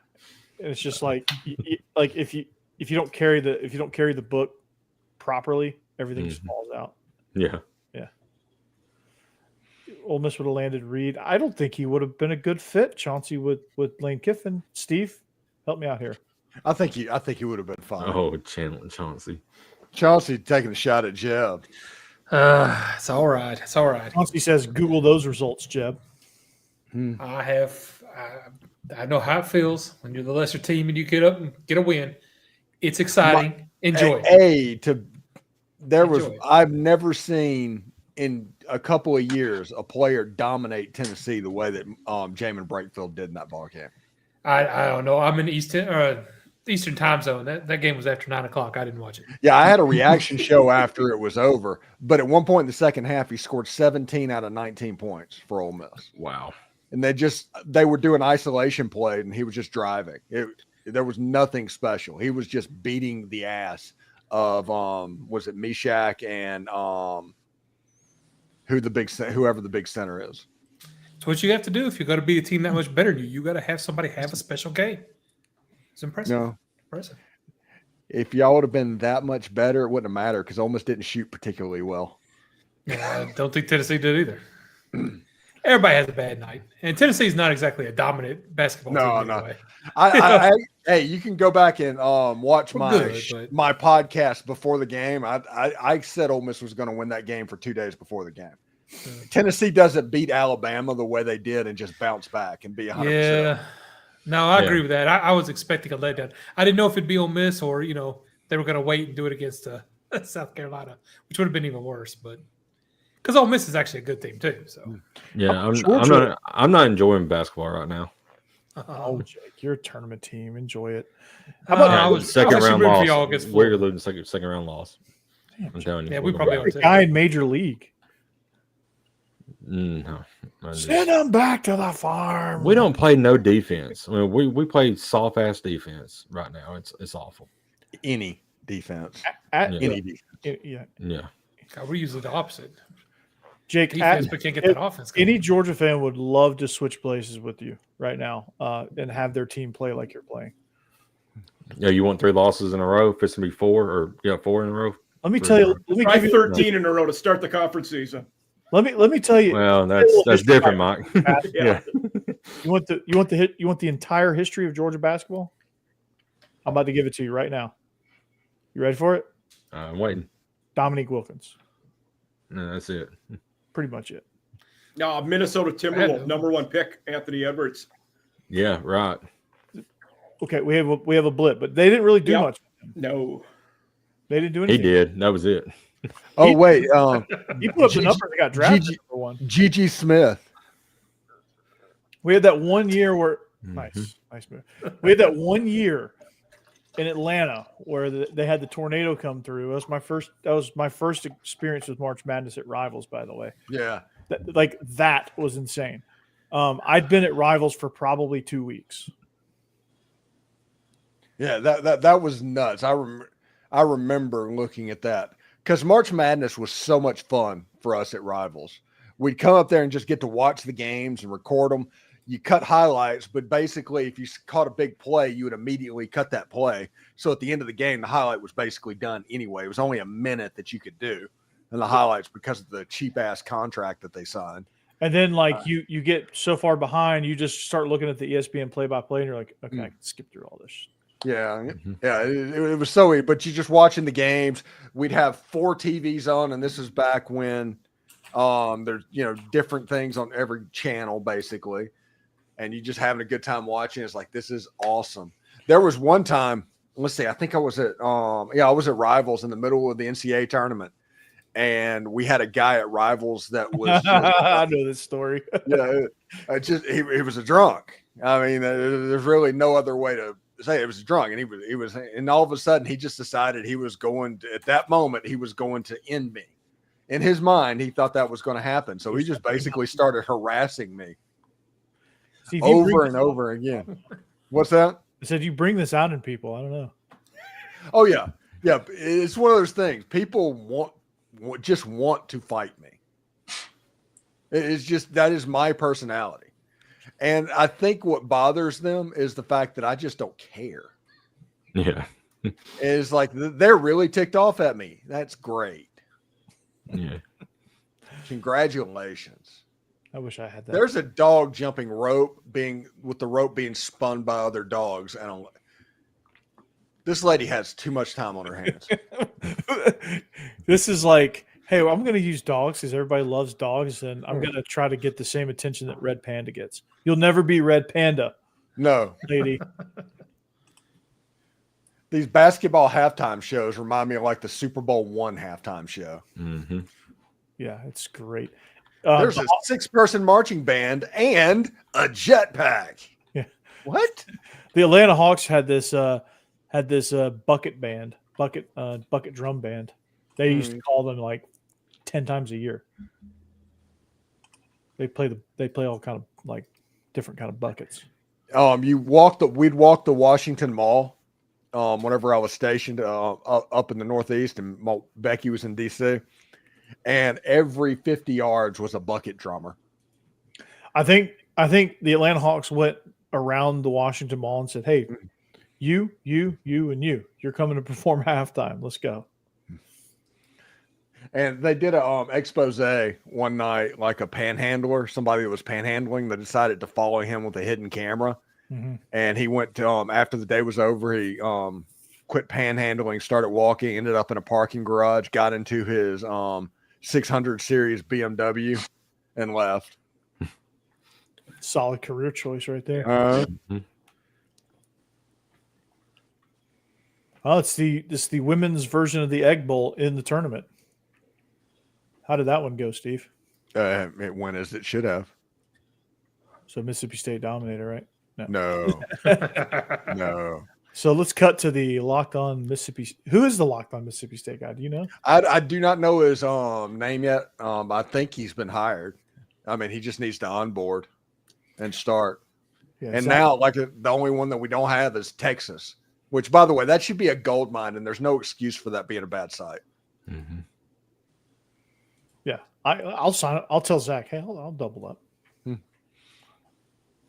And it's just like like if you don't carry the book properly, everything just falls out. Yeah. Ole Miss would have landed Reed. I don't think he would have been a good fit, Chauncey, with Lane Kiffin. Steve, help me out here. I think he would have been fine. Oh, Chauncey. Chauncey taking a shot at Jeb. It's all right. It's all right. Chauncey says, Google those results, Jeb. I know how it feels when you're the lesser team and you get up and get a win. It's exciting. Enjoy it. I've never seen in a couple of years a player dominate Tennessee the way that Jamin Brakefield did in that ball game. I don't know. I'm in Eastern time zone. That game was after 9 o'clock. I didn't watch it. Yeah, I had a reaction show after it was over, but at one point in the second half, he scored 17 out of 19 points for Ole Miss. Wow. And they were doing isolation play, and he was just driving. There was nothing special. He was just beating the ass of was it Meshack and whoever the big center is. It's what you have to do if you're going to be a team that much better than you. You got to have somebody have a special game. It's impressive. No. Impressive. If y'all would have been that much better, it wouldn't have mattered because Ole Miss didn't shoot particularly well. Yeah, I don't think Tennessee did either. Everybody has a bad night, and Tennessee's not exactly a dominant basketball team. No. Anyway. Hey, you can go back and watch Well, my podcast before the game. I said Ole Miss was going to win that game for 2 days before the game. Tennessee doesn't beat Alabama the way they did and just bounce back and be 100%. Yeah. No, I agree with that. I was expecting a letdown. I didn't know if it'd be Ole Miss or they were going to wait and do it against South Carolina, which would have been even worse. But because Ole Miss is actually a good team too. So yeah, I'm not enjoying basketball right now. Oh, Jake, you're a tournament team. Enjoy it. How about second round rooting for y'all loss? against We're Florida. losing second round loss. I'm telling you. Yeah, we probably are A too. guy in Major League. No. Send him back to the farm. We don't play no defense. I mean, we play soft ass defense right now. It's awful. Any defense. Yeah. Yeah. Yeah. God, we're usually the opposite. Jake, Defense, but can't get that offense going. any Georgia fan would love to switch places with you right now and have their team play like you're playing. Yeah, you want 3 losses in a row? If it's gonna be 4 in a row. Let me tell you. Let me Try give you 13 in a row to start the conference season. Let me tell you. Well, that's different, Mike. Yeah. You want the entire history of Georgia basketball? I'm about to give it to you right now. You ready for it? I'm waiting. Dominique Wilkins. No, that's it. Pretty much it. No, Minnesota Timberwolves, number 1 pick, Anthony Edwards. Yeah, right. Okay, we have a blip, but they didn't really do much. No. They didn't do He anything. did. That was it. Oh, wait. He put up the numbers that got drafted number 1. Gigi Smith. We had that 1 year where Mm-hmm. nice move. We had that 1 year in Atlanta where they had the tornado come through. That was my first experience with March Madness at Rivals, by the way. Yeah. That was insane. I'd been at Rivals for probably 2 weeks. Yeah, that was nuts. I remember looking at that because March Madness was so much fun for us at Rivals. We'd come up there and just get to watch the games and record them. You cut highlights, but basically if you caught a big play, you would immediately cut that play. So at the end of the game, the highlight was basically done anyway. It was only a minute that you could do in the highlights because of the cheap-ass contract that they signed. And then, you get so far behind, you just start looking at the ESPN play-by-play, and you're like, okay, I can skip through all this. Yeah, yeah, it was so weird. But you just watching the games. We'd have 4 TVs on, and this is back when there's different things on every channel basically, and you just having a good time watching. It's like, this is awesome. There was one time let's see, I think I was at I was at Rivals in the middle of the NCAA tournament, and we had a guy at Rivals that was I know this story. he was a drunk. I mean, there's really no other way to say it. It was drunk, and he was, and all of a sudden he just decided he was going to, at that moment, he was going to end me. In his mind, he thought that was going to happen. So he just basically started harassing me over and over again. What's that? I said, you bring this out in people. I don't know. Oh yeah. Yeah. It's one of those things. People just want to fight me. It's just, that is my personality. And I think what bothers them is the fact that I just don't care. Yeah. It's like they're really ticked off at me. That's great. Yeah. Congratulations. I wish I had that. There's a dog jumping rope with the rope being spun by other dogs. And this lady has too much time on her hands. This is like, hey, well, I'm going to use dogs because everybody loves dogs, and I'm going to try to get the same attention that Red Panda gets. You'll never be Red Panda. No. Lady. These basketball halftime shows remind me of like the Super Bowl I halftime show. Mm-hmm. Yeah, it's great. There's a 6-person marching band and a jetpack. Yeah. What? The Atlanta Hawks had this bucket drum band. They used to call them like 10 times a year. They play all kind of like different kind of buckets. We'd walk the Washington Mall whenever I was stationed up in the Northeast, and Becky was in DC, and every 50 yards was a bucket drummer. I think the Atlanta Hawks went around the Washington Mall and said, "Hey, you, and you're coming to perform halftime. Let's go." And they did a expose one night, like a panhandler, somebody that was panhandling, that decided to follow him with a hidden camera. Mm-hmm. And he went to, after the day was over, he quit panhandling, started walking, ended up in a parking garage, got into his 600 series BMW and left. Solid career choice right there. Oh, it's the women's version of the Egg Bowl in the tournament. How did that one go, Steve? It went as it should have. So Mississippi State dominated, right? No. No. So let's cut to the Locked On Mississippi. Who is the Locked On Mississippi State guy? Do you know? I do not know his name yet. I think he's been hired. I mean, he just needs to onboard and start. Yeah, and now, like, the only one that we don't have is Texas, which, by the way, that should be a gold mine, and there's no excuse for that being a bad site. Mm-hmm. Yeah, I'll sign it. I'll tell Zach, hey, I'll double up.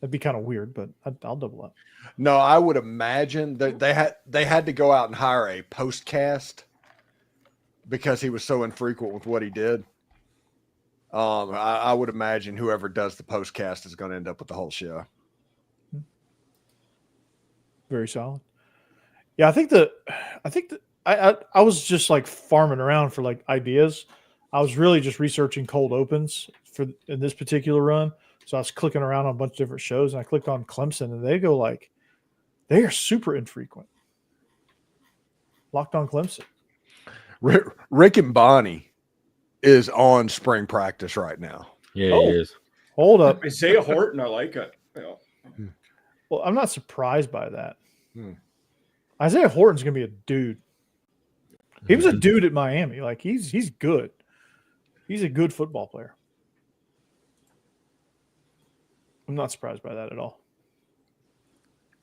That'd be kind of weird, but I'll double up. No, I would imagine that they had to go out and hire a postcast because he was so infrequent with what he did. I would imagine whoever does the postcast is going to end up with the whole show. Very solid. Yeah, I think I was just like farming around for like ideas. I was really just researching cold opens in this particular run. So I was clicking around on a bunch of different shows, and I clicked on Clemson, and they are super infrequent. Locked On Clemson. Rick and Bonnie is on spring practice right now. Yeah, he is. Hold up. Isaiah Horton, I like it. Yeah. Well, I'm not surprised by that. Isaiah Horton's going to be a dude. He was a dude at Miami. Like, he's good. He's a good football player. I'm not surprised by that at all.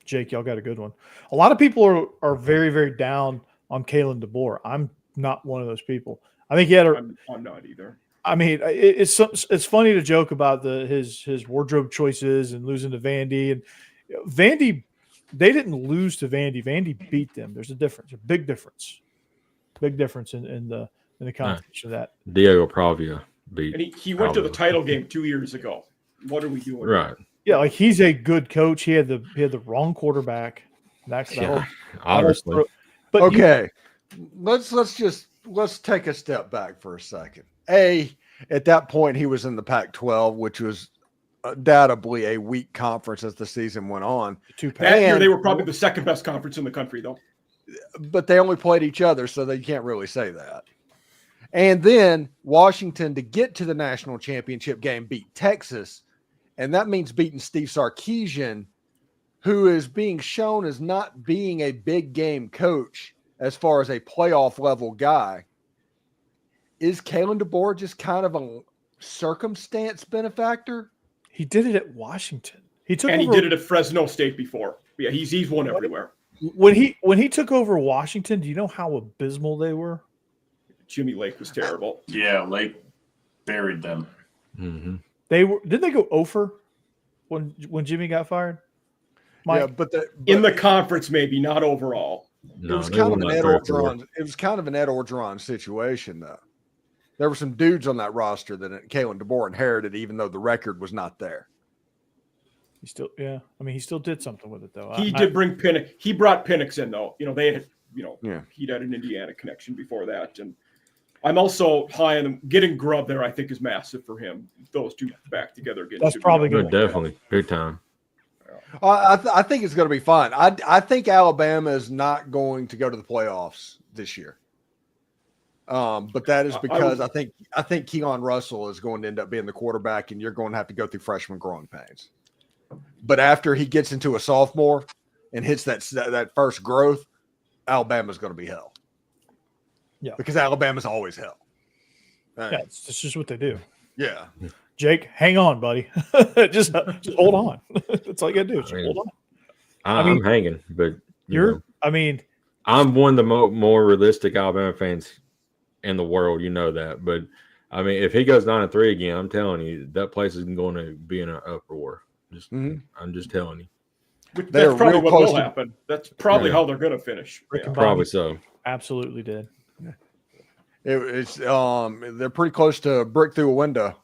Jake, y'all got a good one. A lot of people are very, very down on Kalen DeBoer. I'm not one of those people. I think he had I'm not either. I mean, it's funny to joke about his wardrobe choices and losing to Vandy. And Vandy, they didn't lose to Vandy. Vandy beat them. There's a difference, a big difference in the competition of that. Diego Pravia beat. And he went to the title game 2 years ago. What are we doing? Right. Yeah, like he's a good coach. He had the wrong quarterback. Obviously. But okay, let's take a step back for a second. At that point, he was in the Pac-12, which was undoubtedly a weak conference as the season went on. That year, they were probably the second best conference in the country, though. but they only played each other, so they can't really say that. And then Washington, to get to the national championship game, beat Texas, and that means beating Steve Sarkisian, who is being shown as not being a big game coach as far as a playoff level guy. Is Kalen DeBoer just kind of a circumstance benefactor? He did it at Washington. He did it at Fresno State before. Yeah, he's won everywhere. When he took over Washington, do you know how abysmal they were? Jimmy Lake was terrible. Yeah, Lake buried them. Mm-hmm. Didn't they go over when Jimmy got fired? Mike? Yeah, but in the conference, maybe not overall. No, it was kind of an Ed Orgeron. It was kind of an Ed Orgeron situation, though. There were some dudes on that roster that Kalen DeBoer inherited, even though the record was not there. He still, yeah. I mean, he still did something with it, though. He did bring Penix. He brought Penix in, though. They had, he'd had an Indiana connection before that, and I'm also high on him. Getting Grubb there, I think, is massive for him. Those two back together again. That's probably good. Definitely, big time. I think it's going to be fun. I think Alabama is not going to go to the playoffs this year. But that is because I think Keelan Russell is going to end up being the quarterback, and you're going to have to go through freshman growing pains. But after he gets into a sophomore and hits that first growth, Alabama's going to be hell. Yeah, because Alabama's always hell. Right. Yeah, it's just what they do. Yeah, Jake, hang on, buddy. just hold on. That's all you got to do. Just hold on. I'm hanging, but I'm one of the more realistic Alabama fans in the world, that. But I mean, if he goes 9-3 again, I'm telling you, that place is going to be in an uproar. I'm just telling you. That's probably what will happen. That's probably how they're going to finish. Yeah. Probably so. Absolutely did. They're pretty close to brick through a window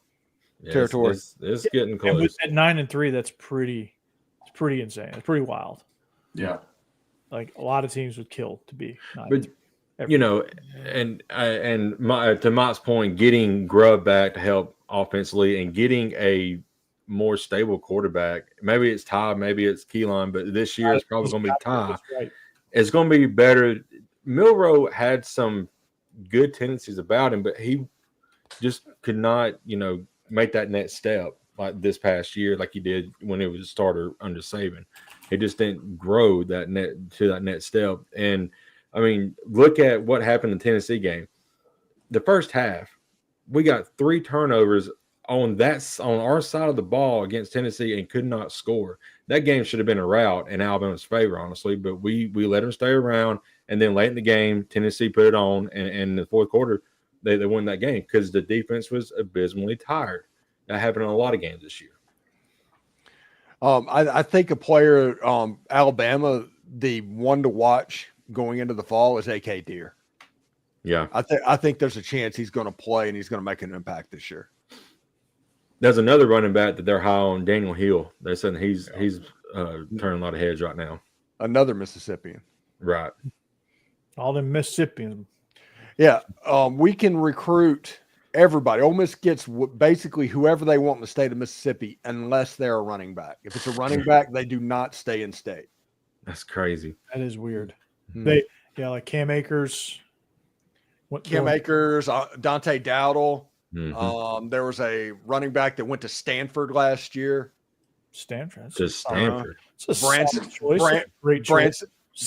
territory. It's getting close. At 9-3, that's pretty. It's pretty insane. It's pretty wild. Yeah, like a lot of teams would kill to be. 9-3. But to Mike's point, getting Grubb back to help offensively and getting a more stable quarterback. Maybe it's Ty, maybe it's Keelan, but this year it's probably going to be Ty. Right. It's going to be better. Milroe had some good tendencies about him, but he just could not, make that next step like this past year, like he did when he was a starter under Saban. He just didn't grow that next step. And I mean, look at what happened in the Tennessee game. The first half, we got 3 turnovers on our side of the ball against Tennessee and could not score. That game should have been a rout in Alabama's favor, honestly, but we let them stay around. And then late in the game, Tennessee put it on, and in the fourth quarter, they won that game because the defense was abysmally tired. That happened in a lot of games this year. I think a player, Alabama, the one to watch going into the fall is A.K. Deere. Yeah. I think there's a chance he's going to play and he's going to make an impact this year. There's another running back that they're high on, Daniel Hill. They said he's turning a lot of heads right now. Another Mississippian. Right. All them Mississippians. Yeah. We can recruit everybody. Ole Miss gets basically whoever they want in the state of Mississippi unless they're a running back. If it's a running back, they do not stay in state. That's crazy. That is weird. Mm-hmm. Like Cam Akers. Dante Dowdle. Mm-hmm. There was a running back that went to Stanford last year. Stanford. Just Stanford.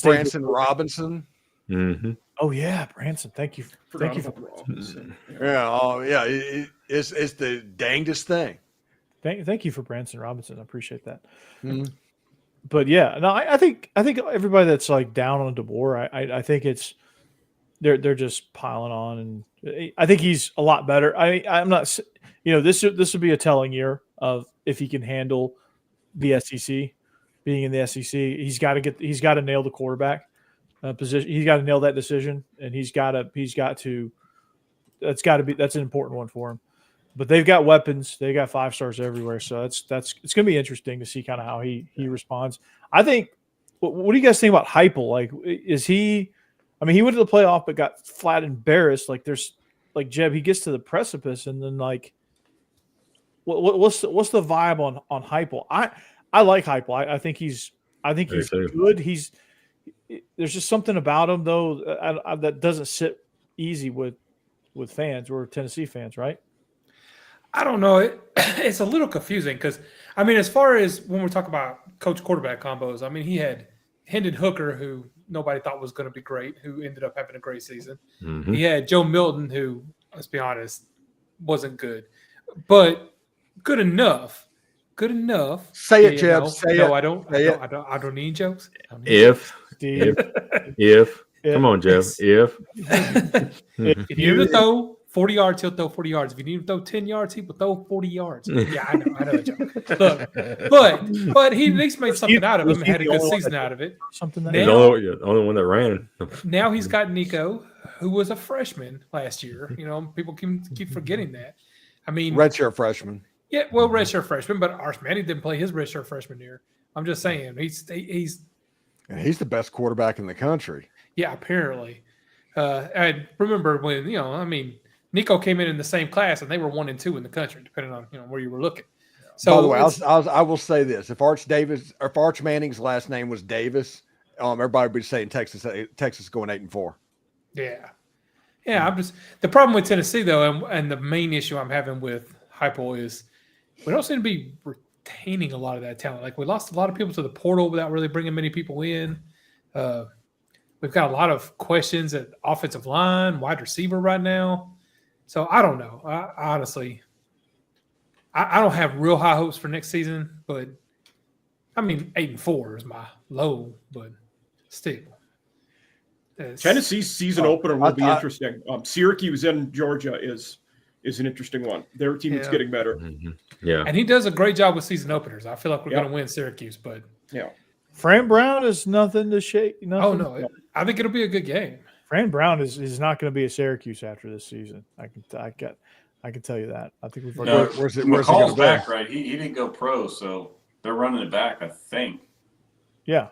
Branson Robinson. Mm-hmm. Oh yeah, Branson. Thank you for Branson. Yeah. It's the dangest thing. Thank you for Branson Robinson. I appreciate that. Mm-hmm. But yeah, no, I think everybody that's like down on DeBoer, I think it's they're just piling on, and I think he's a lot better. I'm not, this would be a telling year of if he can handle the SEC, being in the SEC. He's got to nail the quarterback position. He's got to nail that decision, and that's an important one for him. But they've got weapons. They got 5 stars everywhere. So it's going to be interesting to see kind of how he responds. I think. What do you guys think about Heupel? Like, is he? I mean, he went to the playoff but got flat embarrassed. Like, there's like Jeb. He gets to the precipice, and then like, what's the vibe on Heupel? I like Heupel. I think he's good. there's just something about him though that doesn't sit easy with fans or Tennessee fans, right? I don't know. It's a little confusing because, I mean, as far as when we're talking about coach quarterback combos, I mean, he had Hendon Hooker, who nobody thought was going to be great, who ended up having a great season. Mm-hmm. He had Joe Milton, who, let's be honest, wasn't good, but good enough. Good enough. Say it, Jeb. Say it. I don't need jokes. If Yeah. Come on, Jeff. If you need him to throw 40 yards, he'll throw 40 yards. If you need him to throw 10 yards, he will throw 40 yards. Yeah, I know a joke. Look, but he at least made something out of him and had a good season out of it. Something that the only one that ran. Now he's got Nico, who was a freshman last year. You know, people keep forgetting that. I mean, redshirt freshman. Yeah, well, redshirt freshman, but Arch Manning didn't play his redshirt freshman year. I'm just saying he's the best quarterback in the country. Yeah, apparently. I remember when Nico came in the same class and they were 1 and 2 in the country, depending on where you were looking. So, by the way, I will say this: if Arch Manning's last name was Davis, everybody would be saying Texas going 8-4. Yeah. I'm just the problem with Tennessee though, and the main issue I'm having with Heupel is we don't seem to be retaining a lot of that talent. Like we lost a lot of people to the portal without really bringing many people in. We've got a lot of questions at offensive line, wide receiver right now. So I don't know. Honestly, I don't have real high hopes for next season, but I mean, 8-4 is my low, but still. Tennessee's season opener will be interesting. Syracuse in Georgia is an interesting one. Their team is getting better. Mm-hmm. Yeah. And he does a great job with season openers. I feel like we're going to win Syracuse, but Fran Brown is nothing to shake. Nothing. Oh no, I think it'll be a good game. Fran Brown is not going to be a Syracuse after this season. I can tell you that. I think we've where's McCall's back, right? He didn't go pro, so they're running it back, I think. Yeah.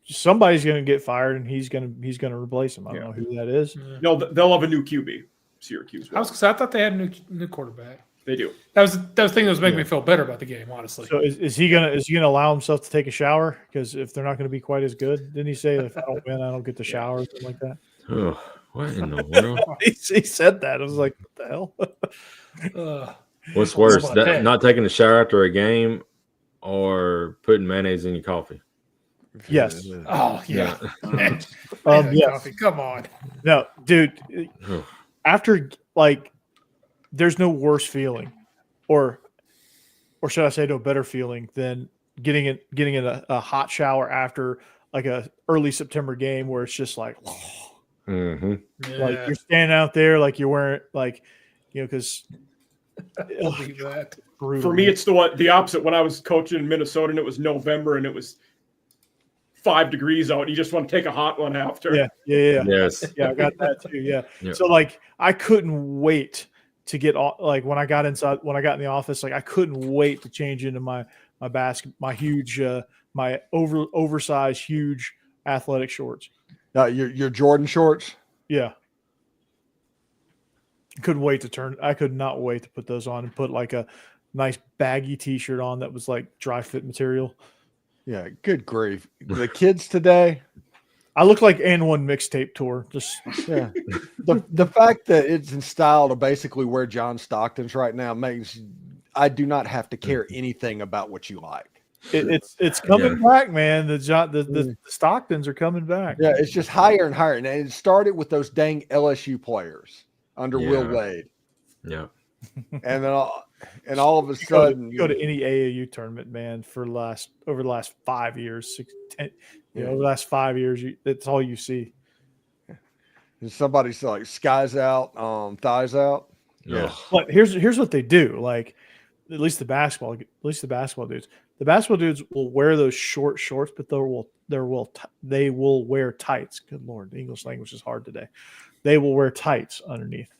Somebody's going to get fired, and he's going to replace him. I don't know who that is. No, they'll have a new QB. Syracuse. I thought they had a new quarterback. They do. That was the thing that was making me feel better about the game, honestly. So is he gonna allow himself to take a shower? Because if they're not going to be quite as good, didn't he say if I don't win, I don't get the shower or something like that? Oh, what in the world? he said that. I was like, what the hell? What's worse, not taking a shower after a game or putting mayonnaise in your coffee? Yes. Oh yeah. Coffee. Come on. No, dude. After there's no worse feeling, or should I say, no better feeling than getting in a hot shower after like a early September game where it's just like, like you're standing out there like you're wearing because. For me, it's the opposite. When I was coaching in Minnesota and it was November and it was 5 degrees out, you just want to take a hot one after. Yeah. Yes. Yeah, I got that too. Yeah. So I couldn't wait to get when I got in the office, I couldn't wait to change into my huge my oversized huge athletic shorts. Your Jordan shorts. Yeah. I could not wait to put those on and put like a nice baggy t-shirt on that was like dry fit material. Yeah, good grief. The kids today, I look like N1 mixtape tour. Just the fact that it's in style to basically wear John Stockton's right now makes I do not have to care anything about what you like. It's coming back, man. The Stocktons are coming back. Yeah, it's just higher and higher. And it started with those dang LSU players under Will Wade. Yeah. And then all of a sudden you go to any AAU tournament, man, over the last 5 years, 10, over the last 5 years, that's all you see. Somebody's like skies out, thighs out. Yeah. But here's what they do. Like at least the basketball dudes. The basketball dudes will wear those short shorts, but they will wear tights. Good Lord, the English language is hard today. They will wear tights underneath.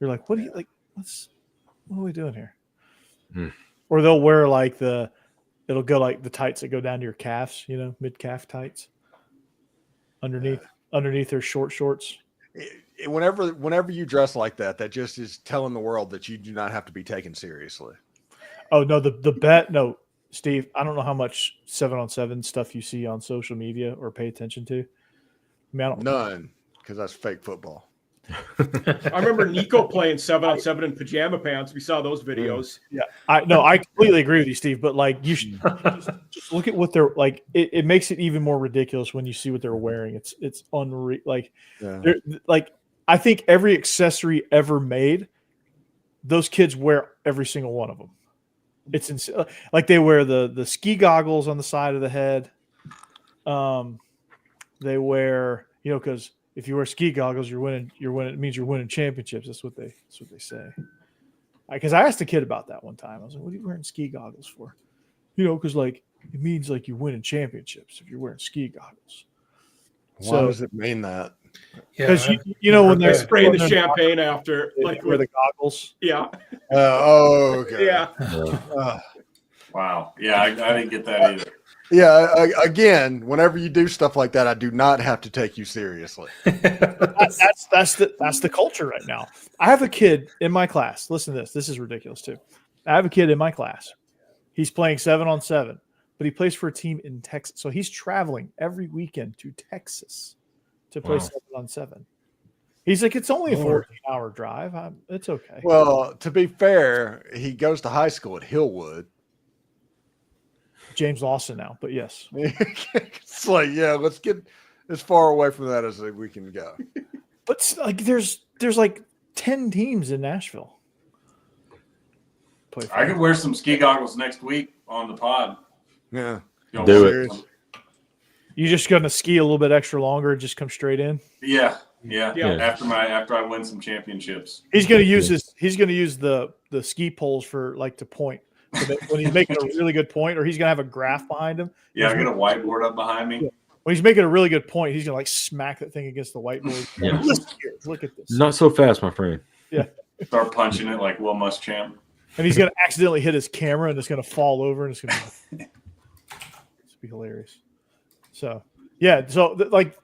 You're like, what do you like? What are we doing here? Or they'll wear it'll go like the tights that go down to your calves, mid calf tights underneath their short shorts. Whenever you dress like that just is telling the world that you do not have to be taken seriously. Oh no, the bet. No, Steve, I don't know how much 7-on-7 stuff you see on social media or pay attention to. I mean, I don't. None, because that's fake football. I remember Nico playing 7-on-7 in pajama pants. We saw those videos. Yeah, I completely agree with you, Steve. But like, you should just look at what they're like. It makes it even more ridiculous when you see what they're wearing. It's unreal. Like, like I think every accessory ever made, those kids wear every single one of them. It's insane. Like they wear the ski goggles on the side of the head. They wear, because if you wear ski goggles, you're winning. It means you're winning championships. That's what they say. Because I asked a kid about that one time. I was like, "What are you wearing ski goggles for?" Because like it means like you're winning championships if you're wearing ski goggles. Why does it mean that? Because when they're spraying the champagne after, like wear the goggles. Yeah. Okay. Yeah. Wow. Yeah, I didn't get that either. Yeah. Again, whenever you do stuff like that, I do not have to take you seriously. That's the culture right now. I have a kid in my class. Listen to this. This is ridiculous too. I have a kid in my class. He's playing 7-on-7, but he plays for a team in Texas. So he's traveling every weekend to Texas to play 7-on-7. He's like, it's only a 14-hour drive. It's okay. Well, to be fair, he goes to high school at Hillwood. James Lawson now, but yes. It's like, let's get as far away from that as we can go. But like, there's like 10 teams in Nashville. I could wear some ski goggles next week on the pod. Yeah. Do it. You just gonna ski a little bit extra longer and just come straight in? Yeah. After I win some championships. He's gonna use the ski poles for like to point. So when he's making a really good point, or he's gonna have a graph behind him. Yeah, I got a whiteboard up behind me. Yeah. When he's making a really good point, he's gonna like smack that thing against the whiteboard. Yeah. Look at this. Not so fast, my friend. Yeah. Start punching it like Will Muschamp. And he's gonna accidentally hit his camera, and it's gonna fall over, and it's gonna be hilarious. So yeah, like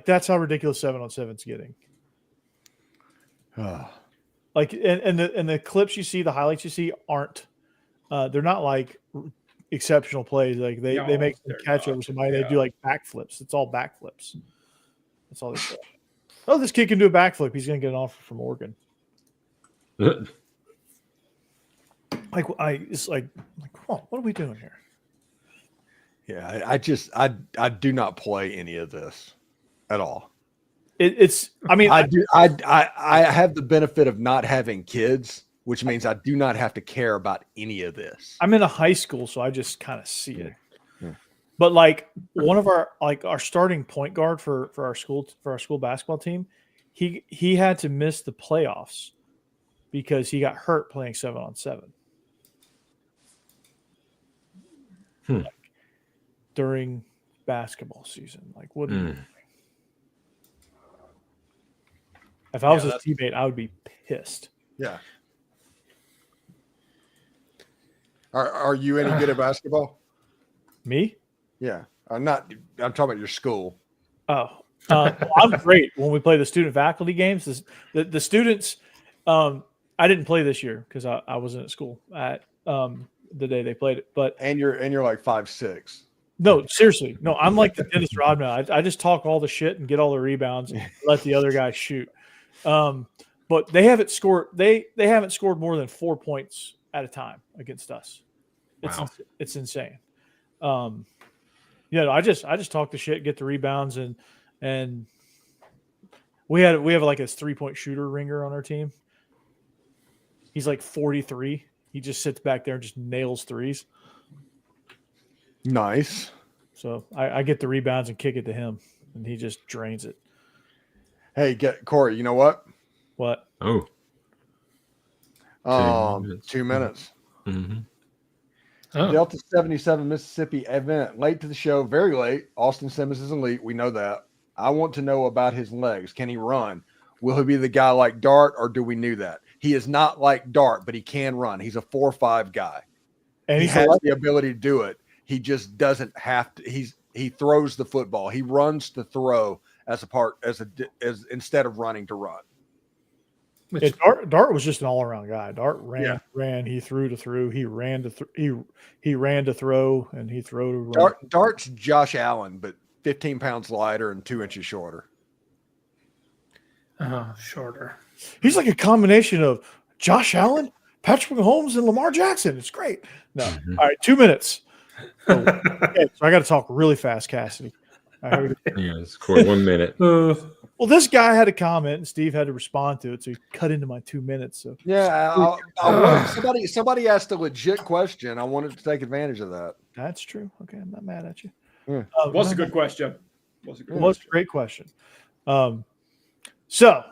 that's how ridiculous 7-on-7's getting. Like and the clips you see, the highlights you see aren't. They're not like exceptional plays. Like they make some catch over somebody. They do like backflips. It's all backflips. That's all they say. Oh, this kid can do a backflip. He's going to get an offer from Oregon. It's like, come on, what are we doing here? Yeah, I do not play any of this at all. I have the benefit of not having kids, which means I do not have to care about any of this. I'm in a high school, so I just kind of see it. Yeah. But like one of our starting point guard for our school basketball team, he had to miss the playoffs because he got hurt playing 7-on-7. Like, during basketball season. Like what? If I was his teammate, I would be pissed. Yeah. Are you any good at basketball? Me? Yeah. I'm talking about your school. Oh, I'm great when we play the student faculty games. The students, I didn't play this year because I wasn't at school at the day they played it. But and you're like 5'6". No, seriously, no. I'm like the Dennis Rodman. I just talk all the shit and get all the rebounds and let the other guy shoot. But they haven't scored. They haven't scored more than 4 points at a time against us. It's insane. I just talk the shit, get the rebounds, and we have like a 3-point shooter ringer on our team. He's like 43. He just sits back there and just nails threes. Nice. So I get the rebounds and kick it to him, and he just drains it. Hey, Corey, you know what? What? Oh. 2 minutes. Mm-hmm. Oh. Delta 77 Mississippi event. Late to the show, very late. Austin Simmons is elite. We know that. I want to know about his legs. Can he run? Will he be the guy like Dart, or do we knew that? He is not like Dart, but he can run. He's a 4.5 guy. And he has the ability to do it. He just doesn't have to. He throws the football. He runs to throw as instead of running to run. Dart was just an all-around guy. Dart ran. He threw to throw. He ran to he ran to throw, and he threw to run. Dart's Josh Allen, but 15 pounds lighter and 2 inches shorter. Shorter. He's like a combination of Josh Allen, Patrick Mahomes, and Lamar Jackson. It's great. No, all right, 2 minutes. So I got to talk really fast, Cassidy. All right, score 1 minute. Well, this guy had a comment, and Steve had to respond to it, so he cut into my 2 minutes. So yeah, somebody asked a legit question. I wanted to take advantage of that. That's true. Okay, I'm not mad at you. Yeah. Was a good question. Was a great question. So,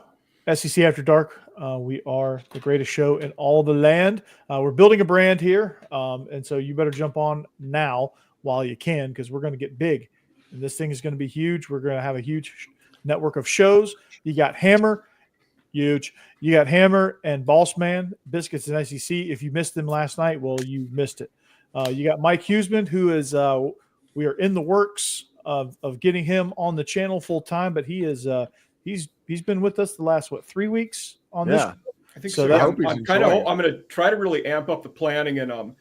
SEC After Dark, we are the greatest show in all the land. We're building a brand here, and so you better jump on now while you can, because we're going to get big, and this thing is going to be huge. We're going to have a huge network of shows. You got Hammer, huge. You got Hammer and Boss Man, Biscuits and SEC. If you missed them last night, well, you missed it. You got Mike Huseman, who is we are in the works of getting him on the channel full time, but he is he's been with us the last 3 weeks on this. I think so. I'm going to try to really amp up the planning, and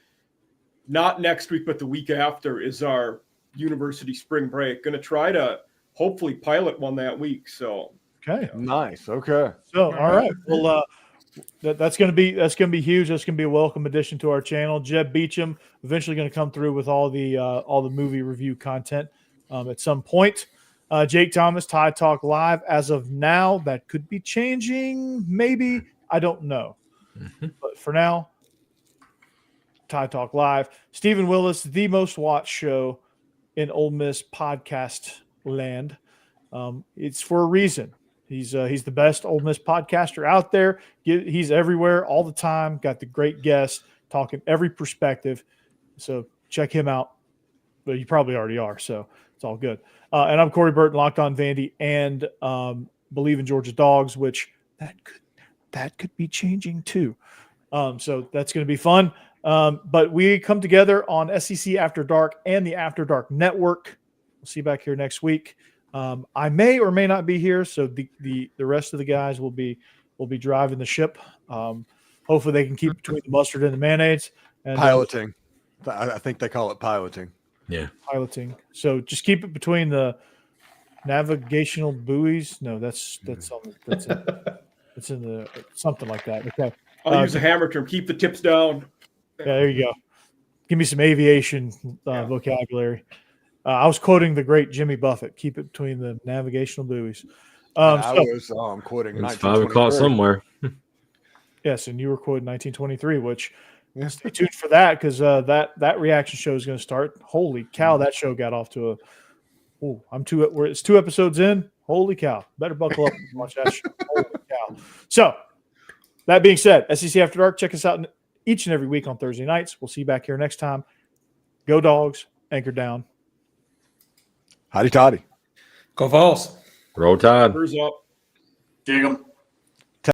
not next week, but the week after is our university spring break. Going to try to hopefully pilot one that week. So okay, nice. Okay, so all right. Well, that's going to be huge. That's going to be a welcome addition to our channel. Jeb Beecham eventually going to come through with all the movie review content at some point. Jake Thomas, Tide Talk Live. As of now, that could be changing. Maybe, I don't know. But for now, Tide Talk Live. Stephen Willis, the most watched show in Ole Miss podcast land. It's for a reason. He's the best Ole Miss podcaster out there. He's everywhere all the time. Got the great guests talking every perspective. So check him out. But you probably already are, so it's all good. And I'm Corey Burton, Locked On Vandy, and Believe in Georgia Dogs, which that could be changing too. So that's going to be fun. But we come together on SEC After Dark and the After Dark Network. We'll see you back here next week. I may or may not be here, so the rest of the guys will be driving the ship. Hopefully, they can keep between the mustard and the mayonnaise. And, piloting. I think they call it piloting. Yeah, piloting. So just keep it between the navigational buoys. No, that's it's in the something like that. Okay, I'll use a hammer term. Keep the tips down. Yeah, there you go. Give me some aviation vocabulary. I was quoting the great Jimmy Buffett. Keep it between the navigational buoys. I was quoting. It's 5 o'clock somewhere. Yes, and you were quoting 1923, which stay tuned for that, because that reaction show is going to start. Holy cow, that show got off to it's 2 episodes in. Holy cow, better buckle up and watch that show. Holy cow. So that being said, SEC After Dark, check us out each and every week on Thursday nights. We'll see you back here next time. Go Dogs, anchor down. Hotty toddy. Go Vols. Roll Tide. Spurs up. Dig 'em.